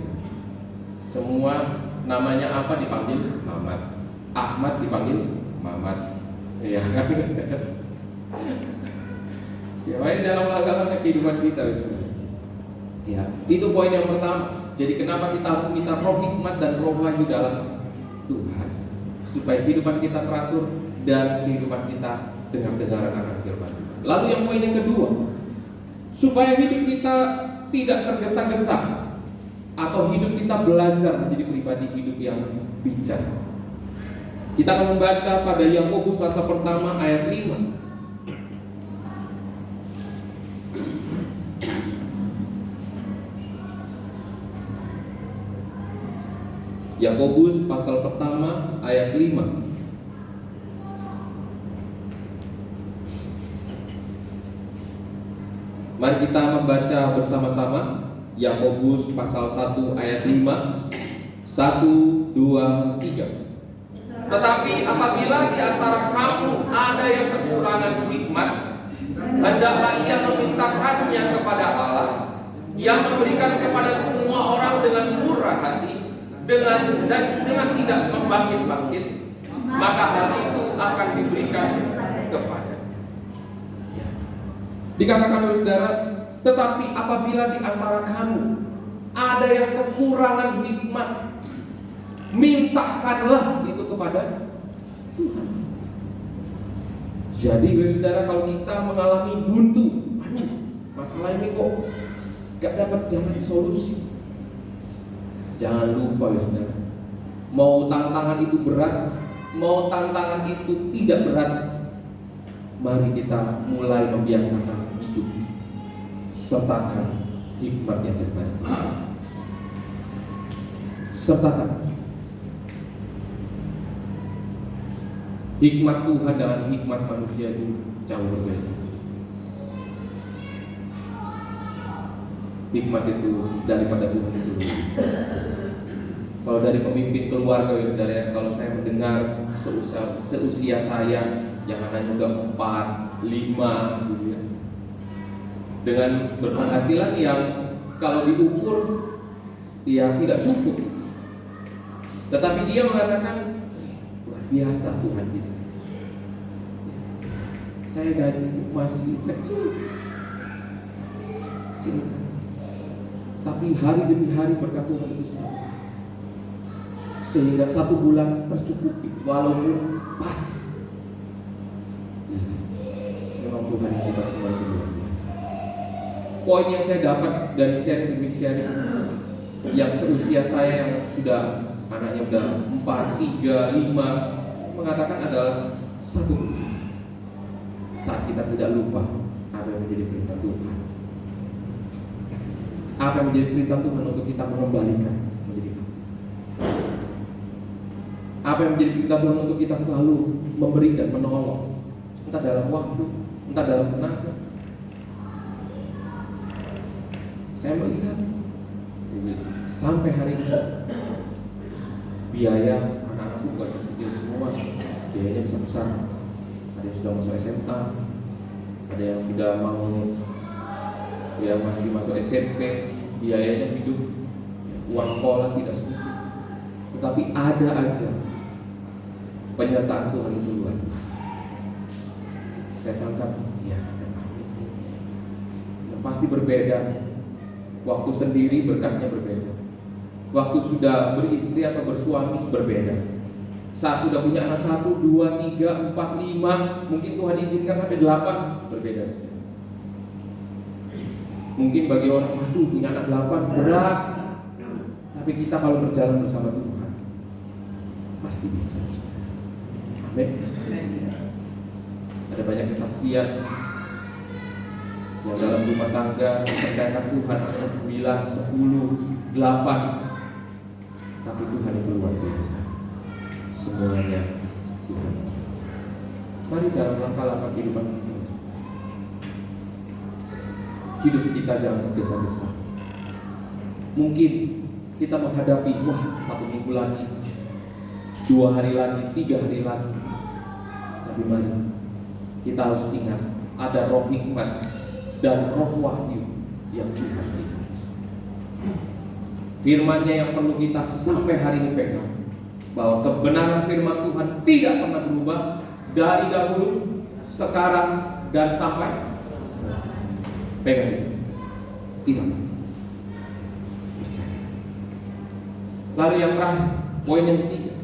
semua namanya apa dipanggil Mamat. Ahmad dipanggil Mamat. Ya kan? Ya, mari dalam langkah-langkah kehidupan kita, ya, itu poin yang pertama. Jadi kenapa kita harus minta roh hikmat dan roh wahyu dalam Tuhan, supaya kehidupan kita teratur dan kehidupan kita dengar-dengaran akan firman. Lalu yang poin yang kedua, supaya hidup kita tidak tergesa-gesa atau hidup kita belajar menjadi pribadi hidup yang bijak. Kita akan membaca pada Yakobus pasal pertama ayat 5. Yakobus pasal pertama ayat 5. Mari kita membaca bersama-sama Yakobus pasal 1 ayat 5. 1, 2, 3. Tetapi apabila di antara kamu ada yang kekurangan hikmat, hendaklah ia memintakannya kepada Allah, yang memberikan kepada semua orang dengan murah hati, dengan tidak membangkit-bangkit, maka hal itu akan diberikan kepada. Dikatakan oleh saudara, tetapi apabila di antara kamu ada yang kekurangan hikmat, mintakanlah itu kepada Tuhan. Jadi saudara, kalau kita mengalami buntu, masalah ini kok gak dapat jalan solusi, jangan lupa saudara, mau tantangan itu berat, mau tantangan itu tidak berat, mari kita mulai membiasakan hidup sertakan hikmat yang terbaik. Sertakan hikmat Tuhan dengan hikmat manusia itu jauh berbeda. Hikmat itu daripada Tuhan itu. Kalau dari pemimpin keluarga ya saudara, kalau saya mendengar seusia saya yang anaknya udah 4, 5 gitu ya, dengan berpenghasilan yang kalau diukur ya tidak cukup, tetapi dia mengatakan luar biasa Tuhan kita. Saya gaji masih kecil, tapi hari demi hari berkat Tuhan itu selalu, sehingga 1 bulan tercukupi walaupun pas. Memang Tuhan kita semua itu luar biasa. Poin yang saya dapat dari sharing demi sharing yang seusia saya yang sudah anaknya udah 4, 3, 5 mengatakan adalah satu kunci. Saat kita tidak lupa apa yang menjadi perintah Tuhan, apa yang menjadi perintah Tuhan untuk kita mengembalikan menjadi apa yang menjadi perintah Tuhan untuk kita selalu memberi dan menolong, entah dalam waktu, entah dalam tenaga. Saya melihat sampai hari ini biaya anak-anakku bukan kecil semua, biayanya besar-besar. Ada yang sudah masuk SMA, ada yang sudah mau ya masih masuk SMP, biayanya hidup, uang sekolah tidak sedikit. Tetapi ada aja penyertaan Tuhan itu luar biasa. Saya tangkap, ya, pasti berbeda. Waktu sendiri berkatnya berbeda. Waktu sudah beristri atau bersuami berbeda. Saat sudah punya anak 1, 2, 3, 4, 5, mungkin Tuhan izinkan sampai 8, berbeda. Mungkin bagi orang, aduh punya anak 8 berat. Tapi kita kalau berjalan bersama Tuhan pasti bisa. Amin. Ada banyak kesaksian yang dalam rumah tangga percayakan Tuhan ada 9, 10, 8, tapi Tuhan itu luar biasa. Semuanya Tuhan. Mari dalam langkah-langkah kehidupan kita, hidup kita jangan tergesa-gesa. Mungkin kita menghadapi 1 minggu lagi, 2 hari lagi, 3 hari lagi. Tapi mari kita harus ingat ada roh hikmat dan roh wahyu yang Tuhan berikan. Firman-Nya yang perlu kita sampai hari ini pegang, bahwa kebenaran firman Tuhan tidak pernah berubah dari dahulu, sekarang, dan sampai pegang itu. Tidak. Lalu yang terakhir, poin yang ketiga,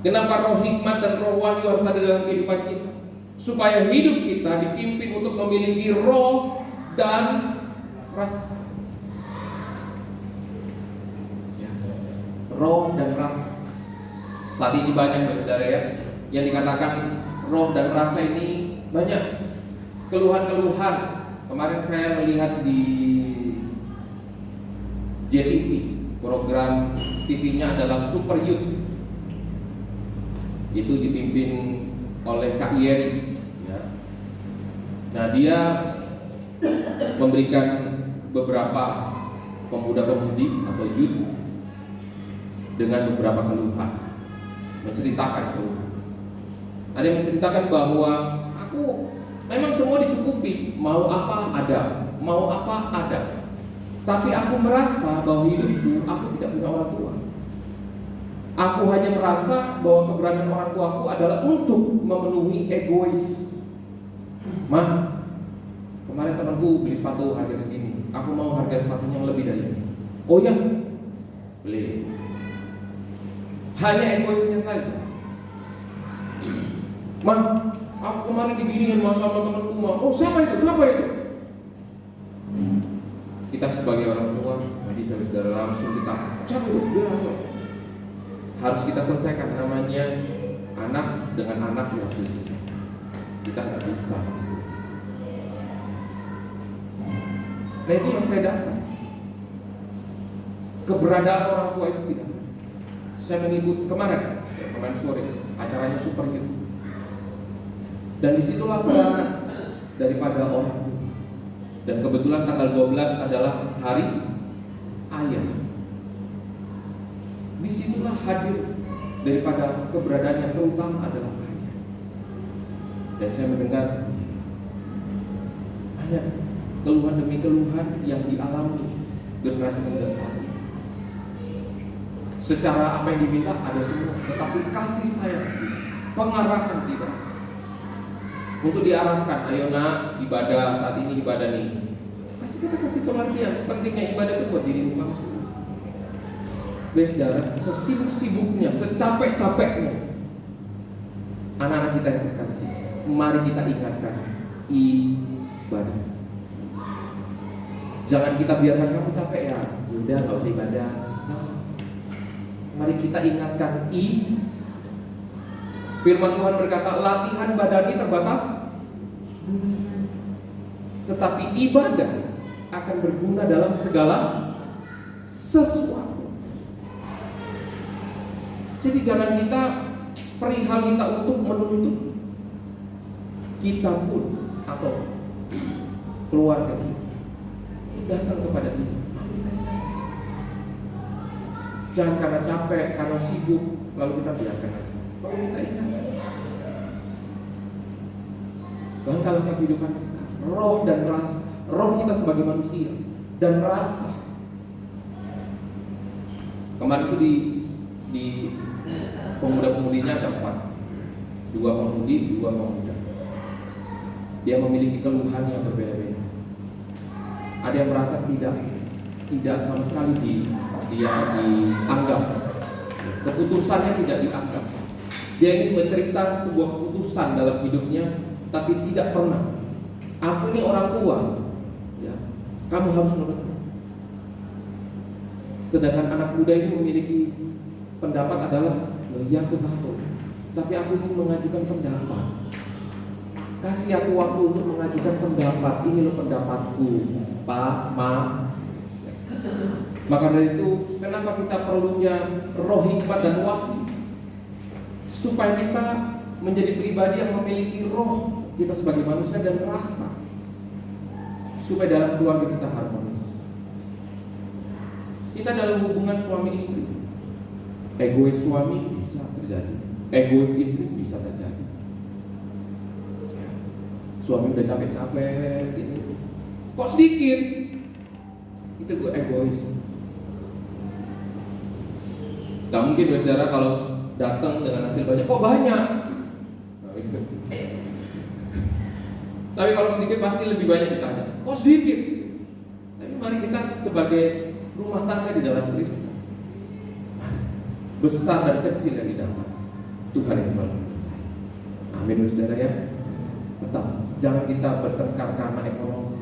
kenapa roh hikmat dan roh wahyu harus ada dalam kehidupan kita? Supaya hidup kita dipimpin untuk memiliki roh dan rasa. Roh dan rasa. Saat ini banyak saudara ya, yang dikatakan roh dan rasa ini banyak keluhan-keluhan. Kemarin saya melihat di JTV, program TV-nya adalah Super Youth. Itu dipimpin oleh Kak Yeri ya. Nah, dia memberikan beberapa pemuda-pemudi atau youth dengan beberapa keluhan, menceritakan keluhan. Ada yang menceritakan bahwa aku memang semua dicukupi, mau apa ada, mau apa ada. Tapi aku merasa bahwa hidupku, aku tidak punya orang tua. Aku hanya merasa bahwa keberadaan orang tuaku adalah untuk memenuhi egois. Mah, kemarin temanku beli sepatu harga segini, aku mau harga sepatunya yang lebih dari ini. Oh ya, beli. Hanya egoisnya saja. Mah, aku kemarin diginiin sama temanku, mah. Oh, siapa itu? Siapa itu? Kita sebagai orang tua, bisa saudara langsung kita, siapa itu? Dia apa? Harus kita selesaikan, namanya anak dengan anak yang harus diselesaikan. Kita nggak bisa. Nah, itu yang saya dapat. Keberadaan orang tua itu tidak. Saya mengikuti kemarin sore acaranya Super Youth. Dan disitulah peran daripada orang tua. Dan kebetulan tanggal 12 adalah hari ayah. Disitulah hadir daripada keberadaan yang terutama adalah ayah. Dan saya mendengar banyak keluhan demi keluhan yang dialami generasi muda saat ini. Secara apa yang diminta ada semua, tetapi kasih sayang, pengarahan tidak. Untuk diarahkan, ayo nak, ibadah saat ini ibadah nih. Kita kasih pengertian, pentingnya ibadah itu buat dirimu langsung. Saudara, sesibuk-sibuknya, secapek-capeknya anak-anak kita yang terkasih, mari kita ingatkan ibadah. Jangan kita biarkan kamu capek ya, udah nggak usah ibadah. Mari kita ingatkan firman Tuhan berkata, latihan badani terbatas, tetapi ibadah akan berguna dalam segala sesuatu. Jadi jangan kita perihal kita untuk menuntut kita pun atau keluarga kita datang kepada dia. Jangan karena capek, karena sibuk lalu kita biarkan aja. Kalau kita ingat, bahkan kalau kehidupan roh dan rasa, roh kita sebagai manusia dan rasa. Kemarin itu di pemuda-pemudinya ada 4, 2 pemudi, 2 pemuda. Dia memiliki keluhan yang berbeda-beda. Ada yang merasa tidak sama sekali dia dianggap, keputusannya tidak dianggap. Dia ingin bercerita sebuah keputusan dalam hidupnya, tapi tidak pernah. Aku ini orang tua, ya, kamu harus menurut. Sedangkan anak muda ini memiliki pendapat adalah, ya aku tahu, tapi aku ingin mengajukan pendapat. Kasih aku waktu untuk mengajukan pendapat. Ini loh pendapatku, Pak, Ma. Maka dari itu, kenapa kita perlunya roh hikmat dan wahyu? Supaya kita menjadi pribadi yang memiliki roh kita sebagai manusia dan rasa, supaya dalam keluarga kita harmonis. Kita dalam hubungan suami istri, egois suami bisa terjadi, egois istri bisa terjadi. Suami udah capek-capek gitu, kok sedikit, itu gue egois. Gak mungkin ya saudara kalau datang dengan hasil banyak, kok banyak. Tapi kalau sedikit pasti lebih banyak ditanya, kok sedikit. Tapi mari kita sebagai rumah tangga di dalam Kristus, besar dan kecil yang didapat, Tuhan yang selalu. Amin saudara ya. Tetap jangan kita bertengkar karena ekonomi.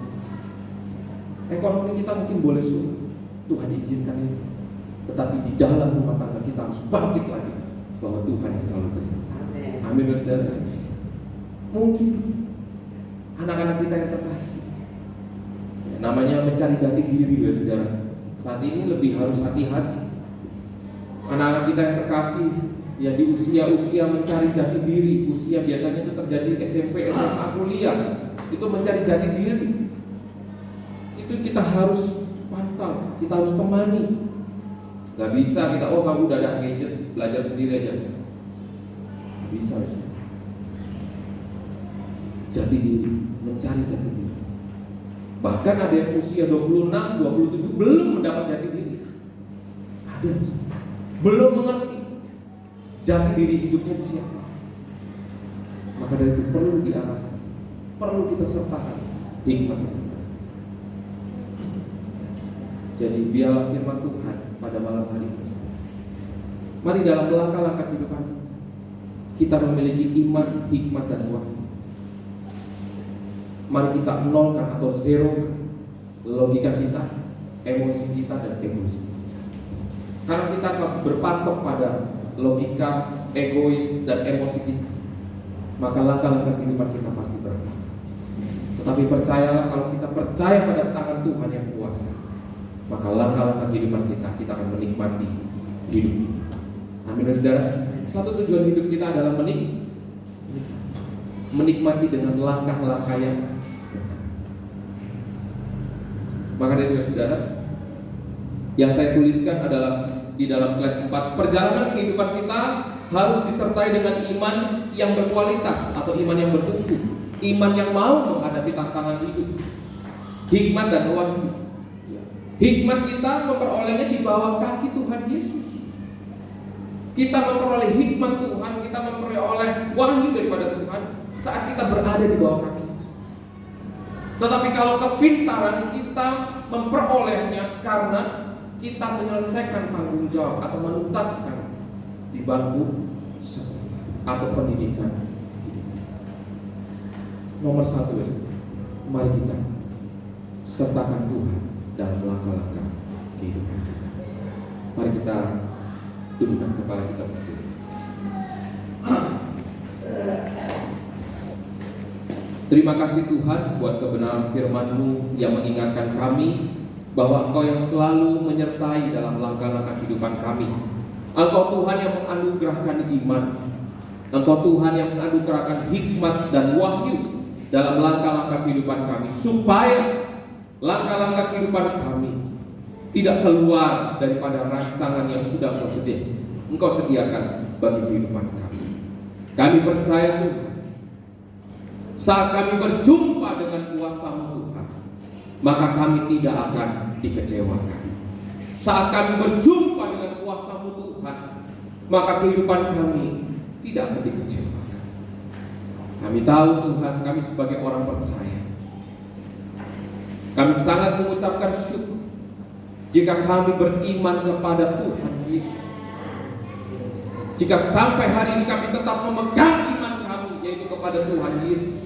Ekonomi kita mungkin boleh sulit, Tuhan izinkan itu. Tetapi di dalam rumah tangga kita harus bangkit lagi, bahwa Tuhan yang selalu beserta. Amin, saudara. Mungkin anak-anak kita yang terkasih, namanya mencari jati diri, saudara. Saat ini lebih harus hati-hati. Anak-anak kita yang terkasih, ya di usia-usia mencari jati diri, usia biasanya itu terjadi SMP, SMA, kuliah, itu mencari jati diri. Itu kita harus pantau, kita harus temani. Gak bisa kita, kamu udah ada gadget, belajar sendiri aja. Gak bisa. Jati diri, mencari jati diri. Bahkan ada yang usia 26, 27 belum mendapat jati diri. Ada, belum mengerti jati diri hidupnya itu siapa. Maka dari itu perlu diarahkan, perlu kita sertakan hikmat. Jadi biarlah firman Tuhan pada malam hari ini. Mari dalam langkah-langkah kehidupan kita memiliki iman, hikmat, dan wahyu. Mari kita nolkan atau zero logika kita, emosi kita, dan egois. Karena kita akan berpatok pada logika, egois, dan emosi kita, maka langkah-langkah kehidupan kita pasti berat. Tetapi percayalah, kalau kita percaya pada tangan Tuhan yang kuasa, maka langkah-langkah kehidupan kita akan menikmati hidup ini. Amin, saudara. Satu tujuan hidup kita adalah menikmati dengan langkah-langkah yang benar. Maka dari itu, saudara, yang saya tuliskan adalah di dalam slide 4, perjalanan kehidupan kita harus disertai dengan iman yang berkualitas atau iman yang bertumbuh, iman yang mau menghadapi tantangan hidup, hikmat dan wahyu. Hikmat kita memperolehnya di bawah kaki Tuhan Yesus. Kita memperoleh hikmat Tuhan, kita memperoleh wahyu daripada Tuhan saat kita berada di bawah kaki Yesus. Tetapi kalau kepintaran kita memperolehnya karena kita menyelesaikan tanggung jawab atau menuntaskan di bangku sekolah atau pendidikan. Nomor 1, mari kita sertakan Tuhan dalam langkah-langkah kehidupan kita. Mari kita tundukkan kepala kita berdua. Terima kasih Tuhan buat kebenaran firman-Mu yang mengingatkan kami bahwa Engkau yang selalu menyertai dalam langkah-langkah kehidupan kami. Engkau Tuhan yang menganugerahkan iman, Engkau Tuhan yang menganugerahkan hikmat dan wahyu dalam langkah-langkah kehidupan kami, supaya langkah-langkah kehidupan kami tidak keluar daripada rancangan yang sudah Engkau sediakan bagi kehidupan kami. Kami percaya Tuhan, saat kami berjumpa dengan kuasa-Mu Tuhan, maka kami tidak akan dikecewakan. Saat kami berjumpa dengan kuasa-Mu Tuhan, maka kehidupan kami tidak akan dikecewakan. Kami tahu Tuhan, kami sebagai orang percaya, kami sangat mengucapkan syukur jika kami beriman kepada Tuhan Yesus. Jika sampai hari ini kami tetap memegang iman kami, yaitu kepada Tuhan Yesus,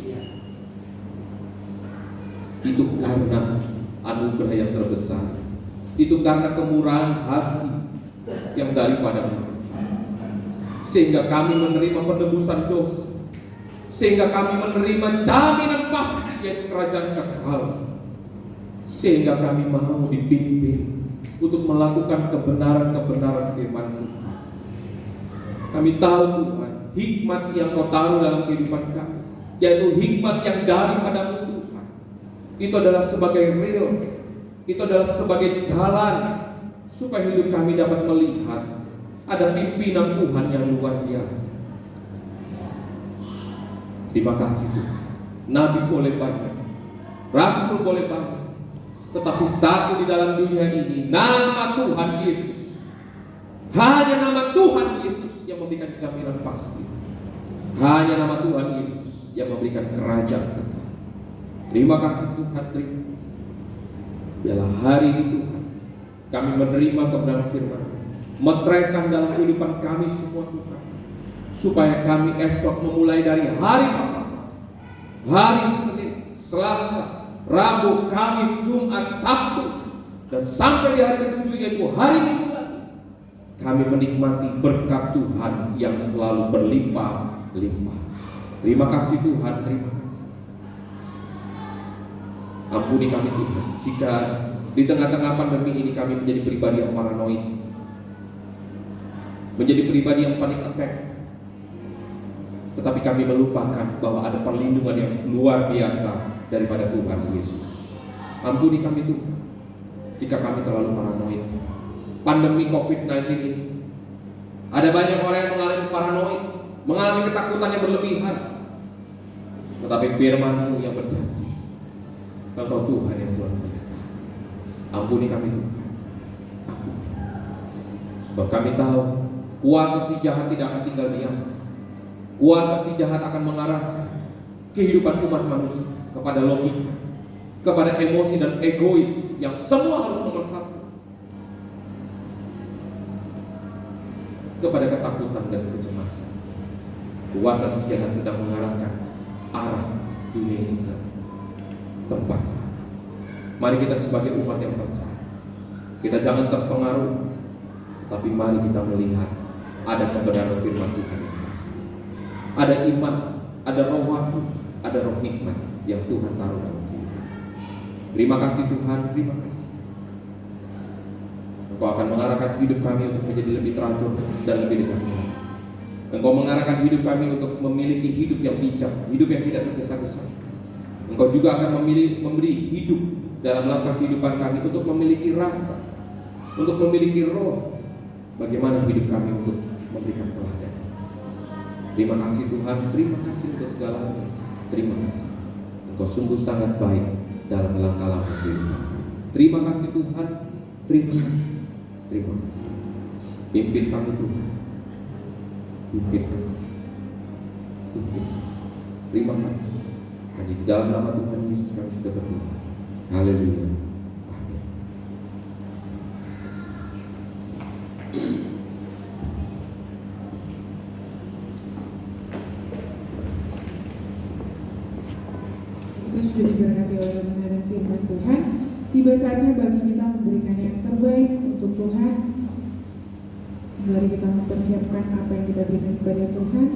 itu karena anugerah yang terbesar, itu karena kemurahan hati yang daripada-Mu, sehingga kami menerima penebusan dosa, sehingga kami menerima jaminan pasti yaitu kerajaan kekal, sehingga kami mau dipimpin untuk melakukan kebenaran-kebenaran firman-Mu. Kami tahu Tuhan, hikmat yang Kau taruh dalam kehidupan kami, yaitu hikmat yang daripada-Mu Tuhan, itu adalah sebagai real, itu adalah sebagai jalan supaya hidup kami dapat melihat ada pimpinan Tuhan yang luar biasa. Terima kasih Tuhan. Nabi boleh banyak, Rasul boleh banyak, tetapi satu di dalam dunia ini, nama Tuhan Yesus. Hanya nama Tuhan Yesus yang memberikan jaminan pasti. Hanya nama Tuhan Yesus yang memberikan kerajaan kekal. Terima kasih Tuhan, terima kasih. Biarlah hari ini Tuhan, kami menerima kebenaran firman, meteraikan dalam kehidupan kami semua Tuhan, supaya kami esok memulai dari hari pertama, hari Senin, Selasa, Rabu, Kamis, Jumat, Sabtu, dan sampai di hari ke-7 yaitu hari Minggu lagi, kami menikmati berkat Tuhan yang selalu berlimpah-limpah. Terima kasih Tuhan, terima kasih. Ampuni kami Tuhan, jika di tengah-tengah pandemi ini kami menjadi pribadi yang paranoid, menjadi pribadi yang panik attack, tetapi kami melupakan bahwa ada perlindungan yang luar biasa daripada Tuhan Yesus. Ampuni kami Tuhan, jika kami terlalu paranoid. Pandemi COVID-19 ini, ada banyak orang yang mengalami paranoid, mengalami ketakutan yang berlebihan. Tetapi firman-Mu yang berjanji, Engkau Tuhan yang selalu menjaga. Ampuni kami Tuhan, ampuni. Sebab kami tahu kuasa si jahat tidak akan tinggal diam. Kuasa si jahat akan mengarahkan kehidupan umat manusia kepada logika, kepada emosi dan egois yang semua harus nomor satu, kepada ketakutan dan kecemasan. Kuasa si jahat sedang mengarahkan arah dunia ini ke tempat sana. Mari kita sebagai umat yang percaya, kita jangan terpengaruh, tapi mari kita melihat ada kebenaran firman Tuhan yang pasti. Ada iman, ada roh wahyu, ada roh hikmat yang Tuhan taruh dalam kita. Terima kasih Tuhan, terima kasih. Engkau akan mengarahkan hidup kami untuk menjadi lebih teratur dan lebih dekat dengan. Engkau mengarahkan hidup kami untuk memiliki hidup yang bijak, hidup yang tidak tergesa-gesa. Engkau juga akan memberi hidup dalam langkah kehidupan kami untuk memiliki rasa, untuk memiliki roh. Bagaimana hidup kami untuk memberikan teladan. Terima kasih Tuhan, terima kasih untuk segalanya. Terima kasih, Engkau sungguh sangat baik dalam langkah-langkah kehidupan. Terima kasih Tuhan, terima kasih, terima kasih. Pimpin kami Tuhan, pimpin kami, pimpin. Terima kasih. Hanya di dalam nama Tuhan Yesus kami sudah berdoa. Haleluya. Amin. Kita sudah diberkati oleh kebenaran firman Tuhan. Tiba saatnya bagi kita memberikan yang terbaik untuk Tuhan. Mari kita mempersiapkan apa yang kita berikan kepada Tuhan.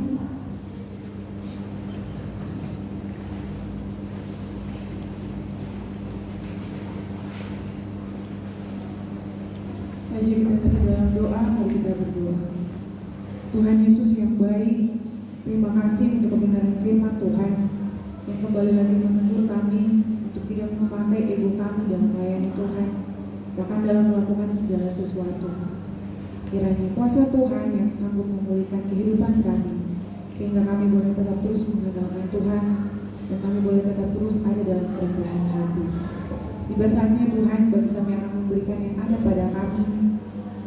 Saja kita sedang dalam doa, mari kita berdoa. Tuhan Yesus yang baik, terima kasih untuk kebenaran firman Tuhan yang kembali lagi menegur kami untuk tidak memakai ego kami dalam melayani Tuhan, bahkan dalam melakukan segala sesuatu. Kiranya kuasa Tuhan yang sanggup memulihkan kehidupan kami, sehingga kami boleh tetap terus mengandalkan Tuhan, dan kami boleh tetap terus ada dalam kerendahan hati. Tiba saatnya Tuhan bagi kami akan memberikan yang ada pada kami.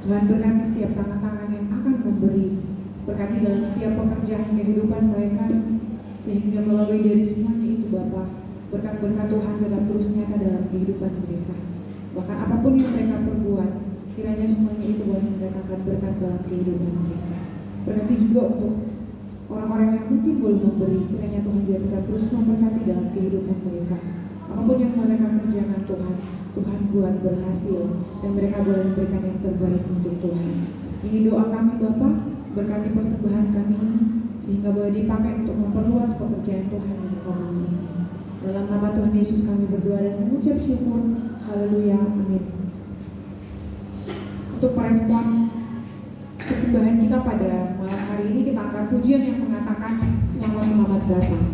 Tuhan berkati setiap tangan-tangan yang akan memberi, berkati dalam setiap pekerjaan kehidupan mereka, sehingga melalui dari semuanya itu Bapa, berkat-berkat Tuhan tetap terus nyata dalam kehidupan mereka. Bahkan apapun yang mereka perbuat, kiranya semuanya itu boleh mendatangkan berkat dalam kehidupan mereka. Berkati juga untuk orang-orang yang mungkin belum memberi, kiranya Tuhan juga tetap terus memberkati dalam kehidupan mereka. Apapun yang mereka kerjakan Tuhan buat berhasil, dan mereka boleh memberikan yang terbaik untuk Tuhan. Ini doa kami Bapa, berkati persembahan kami ini, sehingga boleh dipakai untuk memperluas pekerjaan Tuhan di kaum ini. Dalam nama Tuhan Yesus kami berdoa dan mengucap syukur. Haleluya, amin. Untuk merespon persembahan kita pada malam hari ini, kita angkat pujian yang mengatakan selamat datang.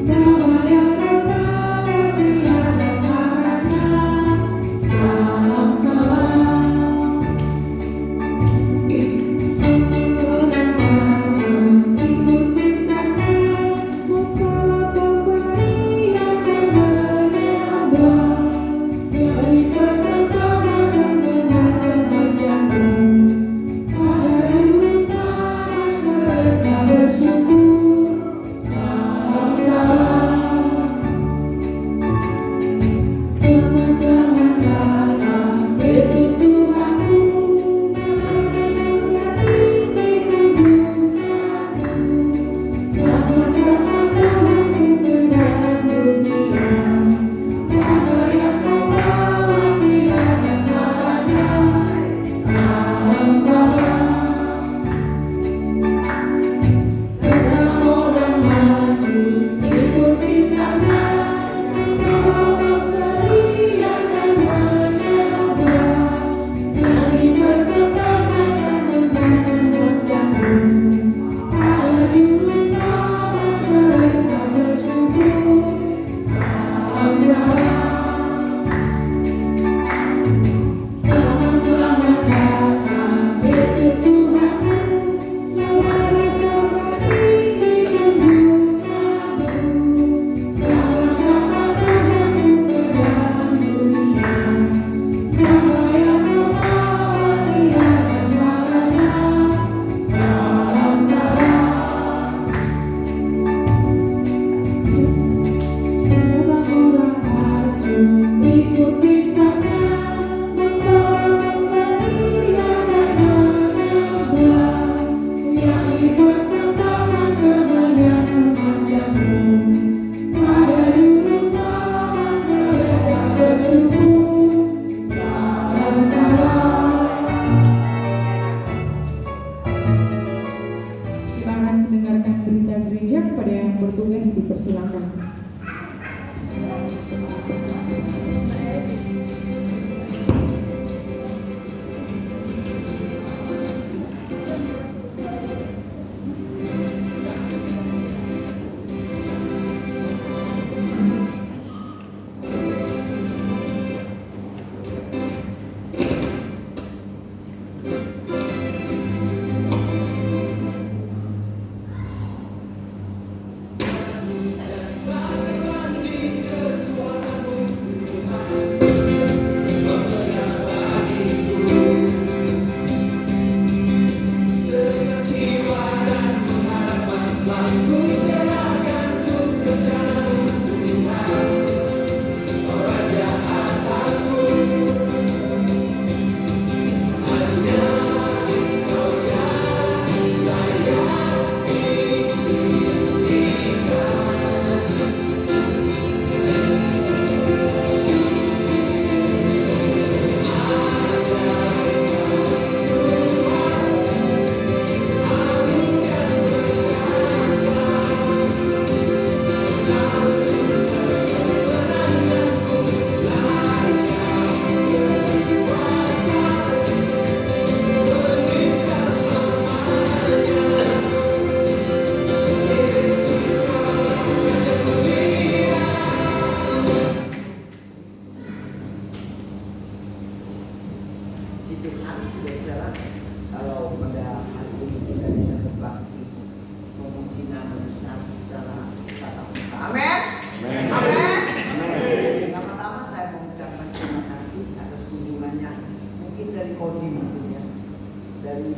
Nama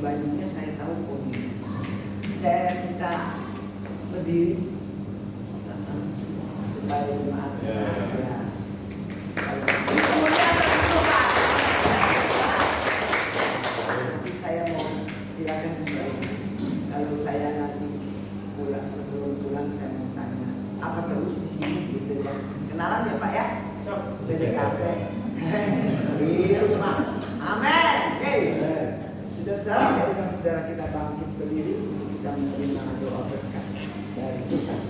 bajunya saya tahu kok. Saya minta berdiri supaya jemaat. Nanti saya mau silakan kembali. Kalau saya nanti pulang sebelum pulang saya mau tanya apa terus di sini gitu ya. Kenalan ya Pak ya. PDKT. Di rumah. Amin. Saudara, saya undang saudara kita bangkit berdiri untuk kita menerima doa berkat dari Tuhan.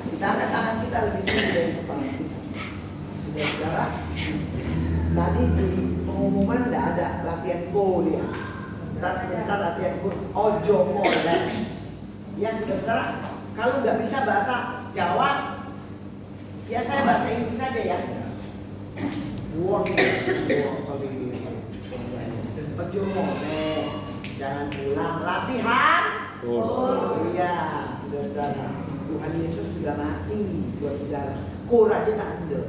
Kita angkat tangan kita lebih tinggi dari kepala kita. Saudara, tadi di pengumuman tidak ada latihan go dia. Ntar sebentar latihan go, ojo modern. Ya saudara, kalau nggak bisa bahasa Jawa, ya saya bahasa Inggris saja ya. Ojo modern. Jangan pulang latihan. Oh iya, saudara. Tuhan Yesus sudah mati buat saudara. Kurangnya tak ada.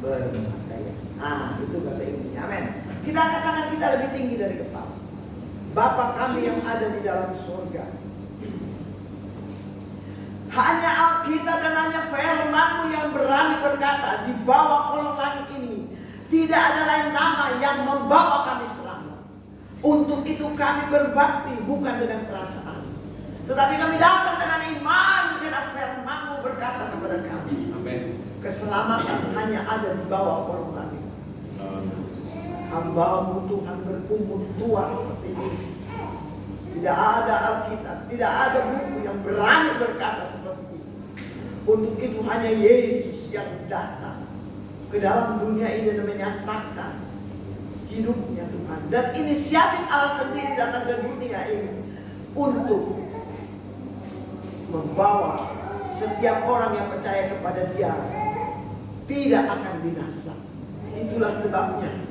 Bermakna. Itu bahasa Inggrisnya. Amin. Kita angkat tangan kita lebih tinggi dari kepala. Bapa kami yang ada di dalam surga. Hanya Alkitab dan hanya firman-Mu yang berani berkata di bawah kolong langit ini tidak ada lain nama yang membawa kami selamat. Untuk itu kami berbakti bukan dengan perasaan, tetapi kami datang dengan iman karena firman-Mu berkata kepada kami. Amin. Keselamatan hanya ada di bawah kolong langit. Hamba-Mu Tuhan berumur tua seperti ini. Tidak ada Alkitab, tidak ada buku yang berani berkata seperti ini. Untuk itu hanya Yesus yang datang ke dalam dunia ini dan menyatakan hidupnya Tuhan. Dan inisiatif Allah sendiri datang ke dunia ini untuk membawa setiap orang yang percaya kepada Dia tidak akan binasa. Itulah sebabnya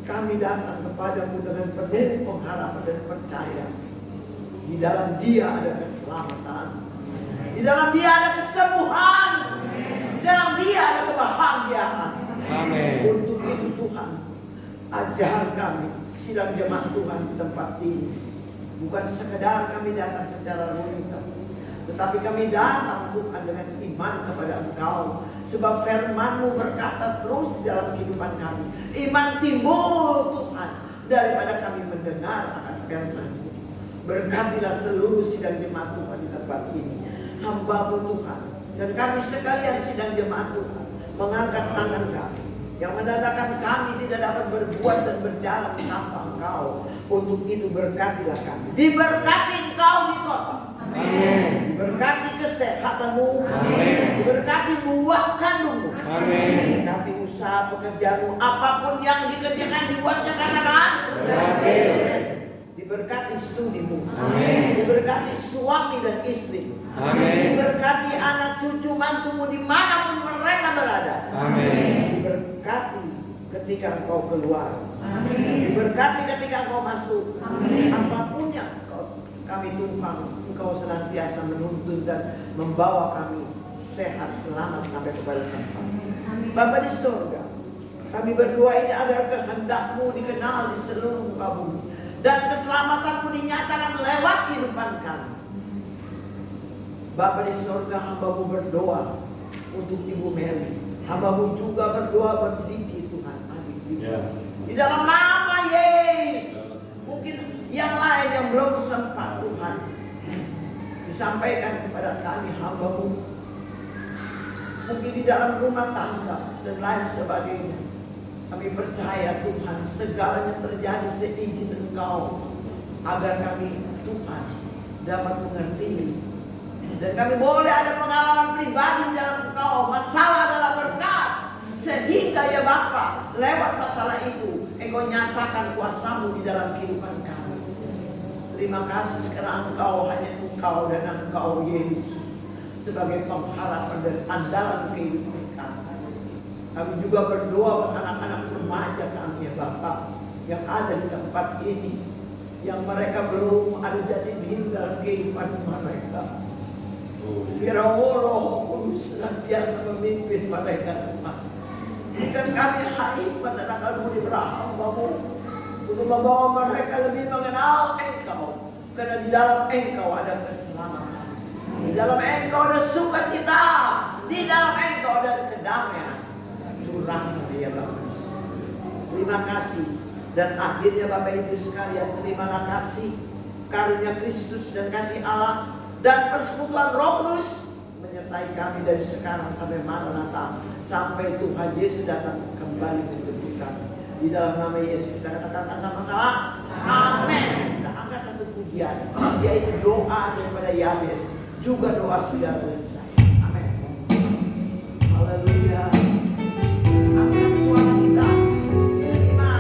kami datang kepadamu dengan penuh pengharapan dan percaya. Di dalam Dia ada keselamatan. Di dalam Dia ada kesembuhan. Di dalam Dia ada kebahagiaan. Amin. Untuk itu Tuhan, ajar kami sidang jemaat Tuhan di tempat ini. Bukan sekedar kami datang secara rutinitas, tetapi kami datang Tuhan dengan iman kepada Engkau. Sebab firman-Mu berkata terus di dalam kehidupan kami. Iman timbul Tuhan daripada kami mendengar akan firman-Mu. Berkatilah seluruh sidang jemaat Tuhan di tempat ini. Hamba-Mu Tuhan dan kami sekalian sidang jemaat Tuhan mengangkat tangan kami yang menandakan kami tidak dapat berbuat dan berjalan tanpa Engkau. Untuk itu berkatilah kami. Diberkati Engkau di kota. Amin. Diberkati kesehatan-Mu. Amin. Diberkati buah kandung-Mu. Amin. Diberkati usaha pekerjaan-Mu. Apapun yang dikerjakan dibuatnya katakan berhasil. Diberkati studi-Mu. Amin. Diberkati suami dan istri. Amin. Diberkati anak cucu mantumu dimanapun mereka berada. Amin. Diberkati ketika Engkau keluar. Amin. Diberkati ketika Engkau masuk. Amin. Apapun yang kami tumpang, Engkau senantiasa menuntun dan membawa kami sehat selamat sampai kepada tempat. Bapa di surga, kami berdoa ini agar kehendak-Mu dikenal di seluruh muka bumi dan keselamatan-Mu dinyatakan lewat kehidupan kami. Bapa di surga, hamba-Mu berdoa untuk Ibu Meli. Hamba-Mu juga berdoa buat Diki Tuhan, adik Diki. Di dalam nama Yesus. Mungkin yang lain yang belum sempat Tuhan disampaikan kepada kami hamba-Mu. Mungkin di dalam rumah tangga dan lain sebagainya. Kami percaya Tuhan segalanya terjadi seizin Engkau. Agar kami Tuhan dapat mengerti. Dan kami boleh ada pengalaman pribadi dalam Engkau. Masalah adalah berkat. Sehingga ya Bapa, lewat masalah itu Engkau nyatakan kuasa-Mu di dalam kehidupan kami. Terima kasih karena Engkau, hanya Engkau dan Engkau Yesus sebagai pengharapan dan andalan kehidupan kami. Kami juga berdoa buat anak-anak remaja kami ya Bapa yang ada di tempat ini, yang mereka belum ada jati diri dalam kehidupan mereka. Biar Roh Kudus senantiasa memimpin mereka. Berikan kami hikmat dan akal budi berhamba-Mu. untuk membawa mereka lebih mengenal Engkau. Karena di dalam Engkau ada keselamatan, di dalam Engkau ada sukacita, di dalam Engkau ada kedamaian. Curahkan ya Bapak. Terima kasih. Dan akhirnya Bapak Ibu sekalian, terimalah kasih karunia Kristus dan kasih Allah dan persekutuan Roh Kudus menyertai kami dari sekarang sampai Maranatha, sampai Tuhan Yesus datang kembali menjemput kami. Di dalam nama Yesus kita katakan sama-sama, amin. Kita angkat satu pujian, yaitu doa daripada Yabes, juga doa saudara dan saya. Amin. Haleluya. Angkat suara kita. Terima.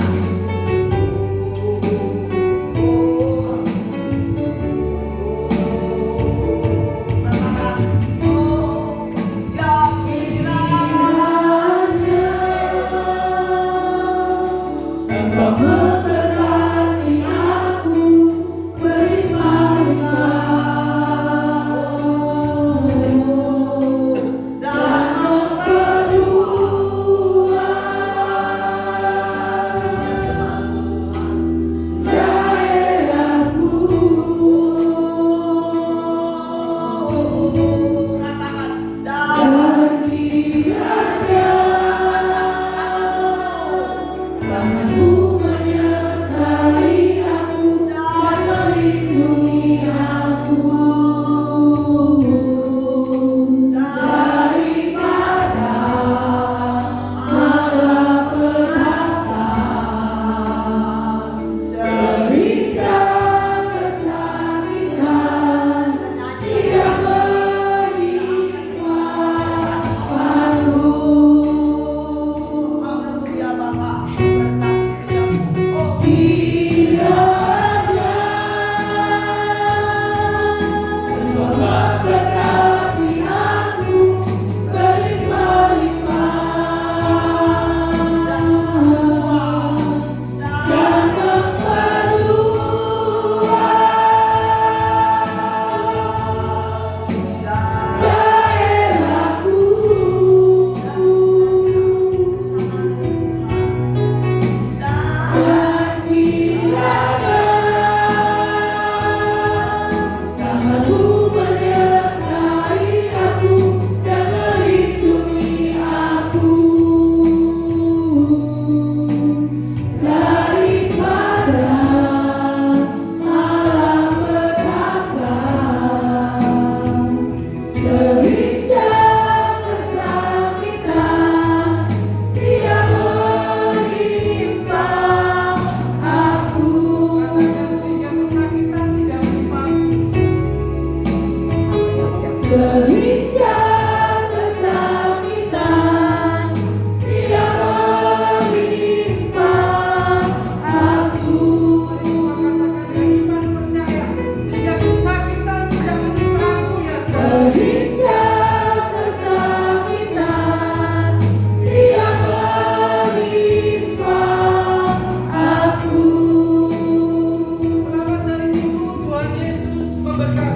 Selamat dari Ibu, Tuhan Yesus memberkati.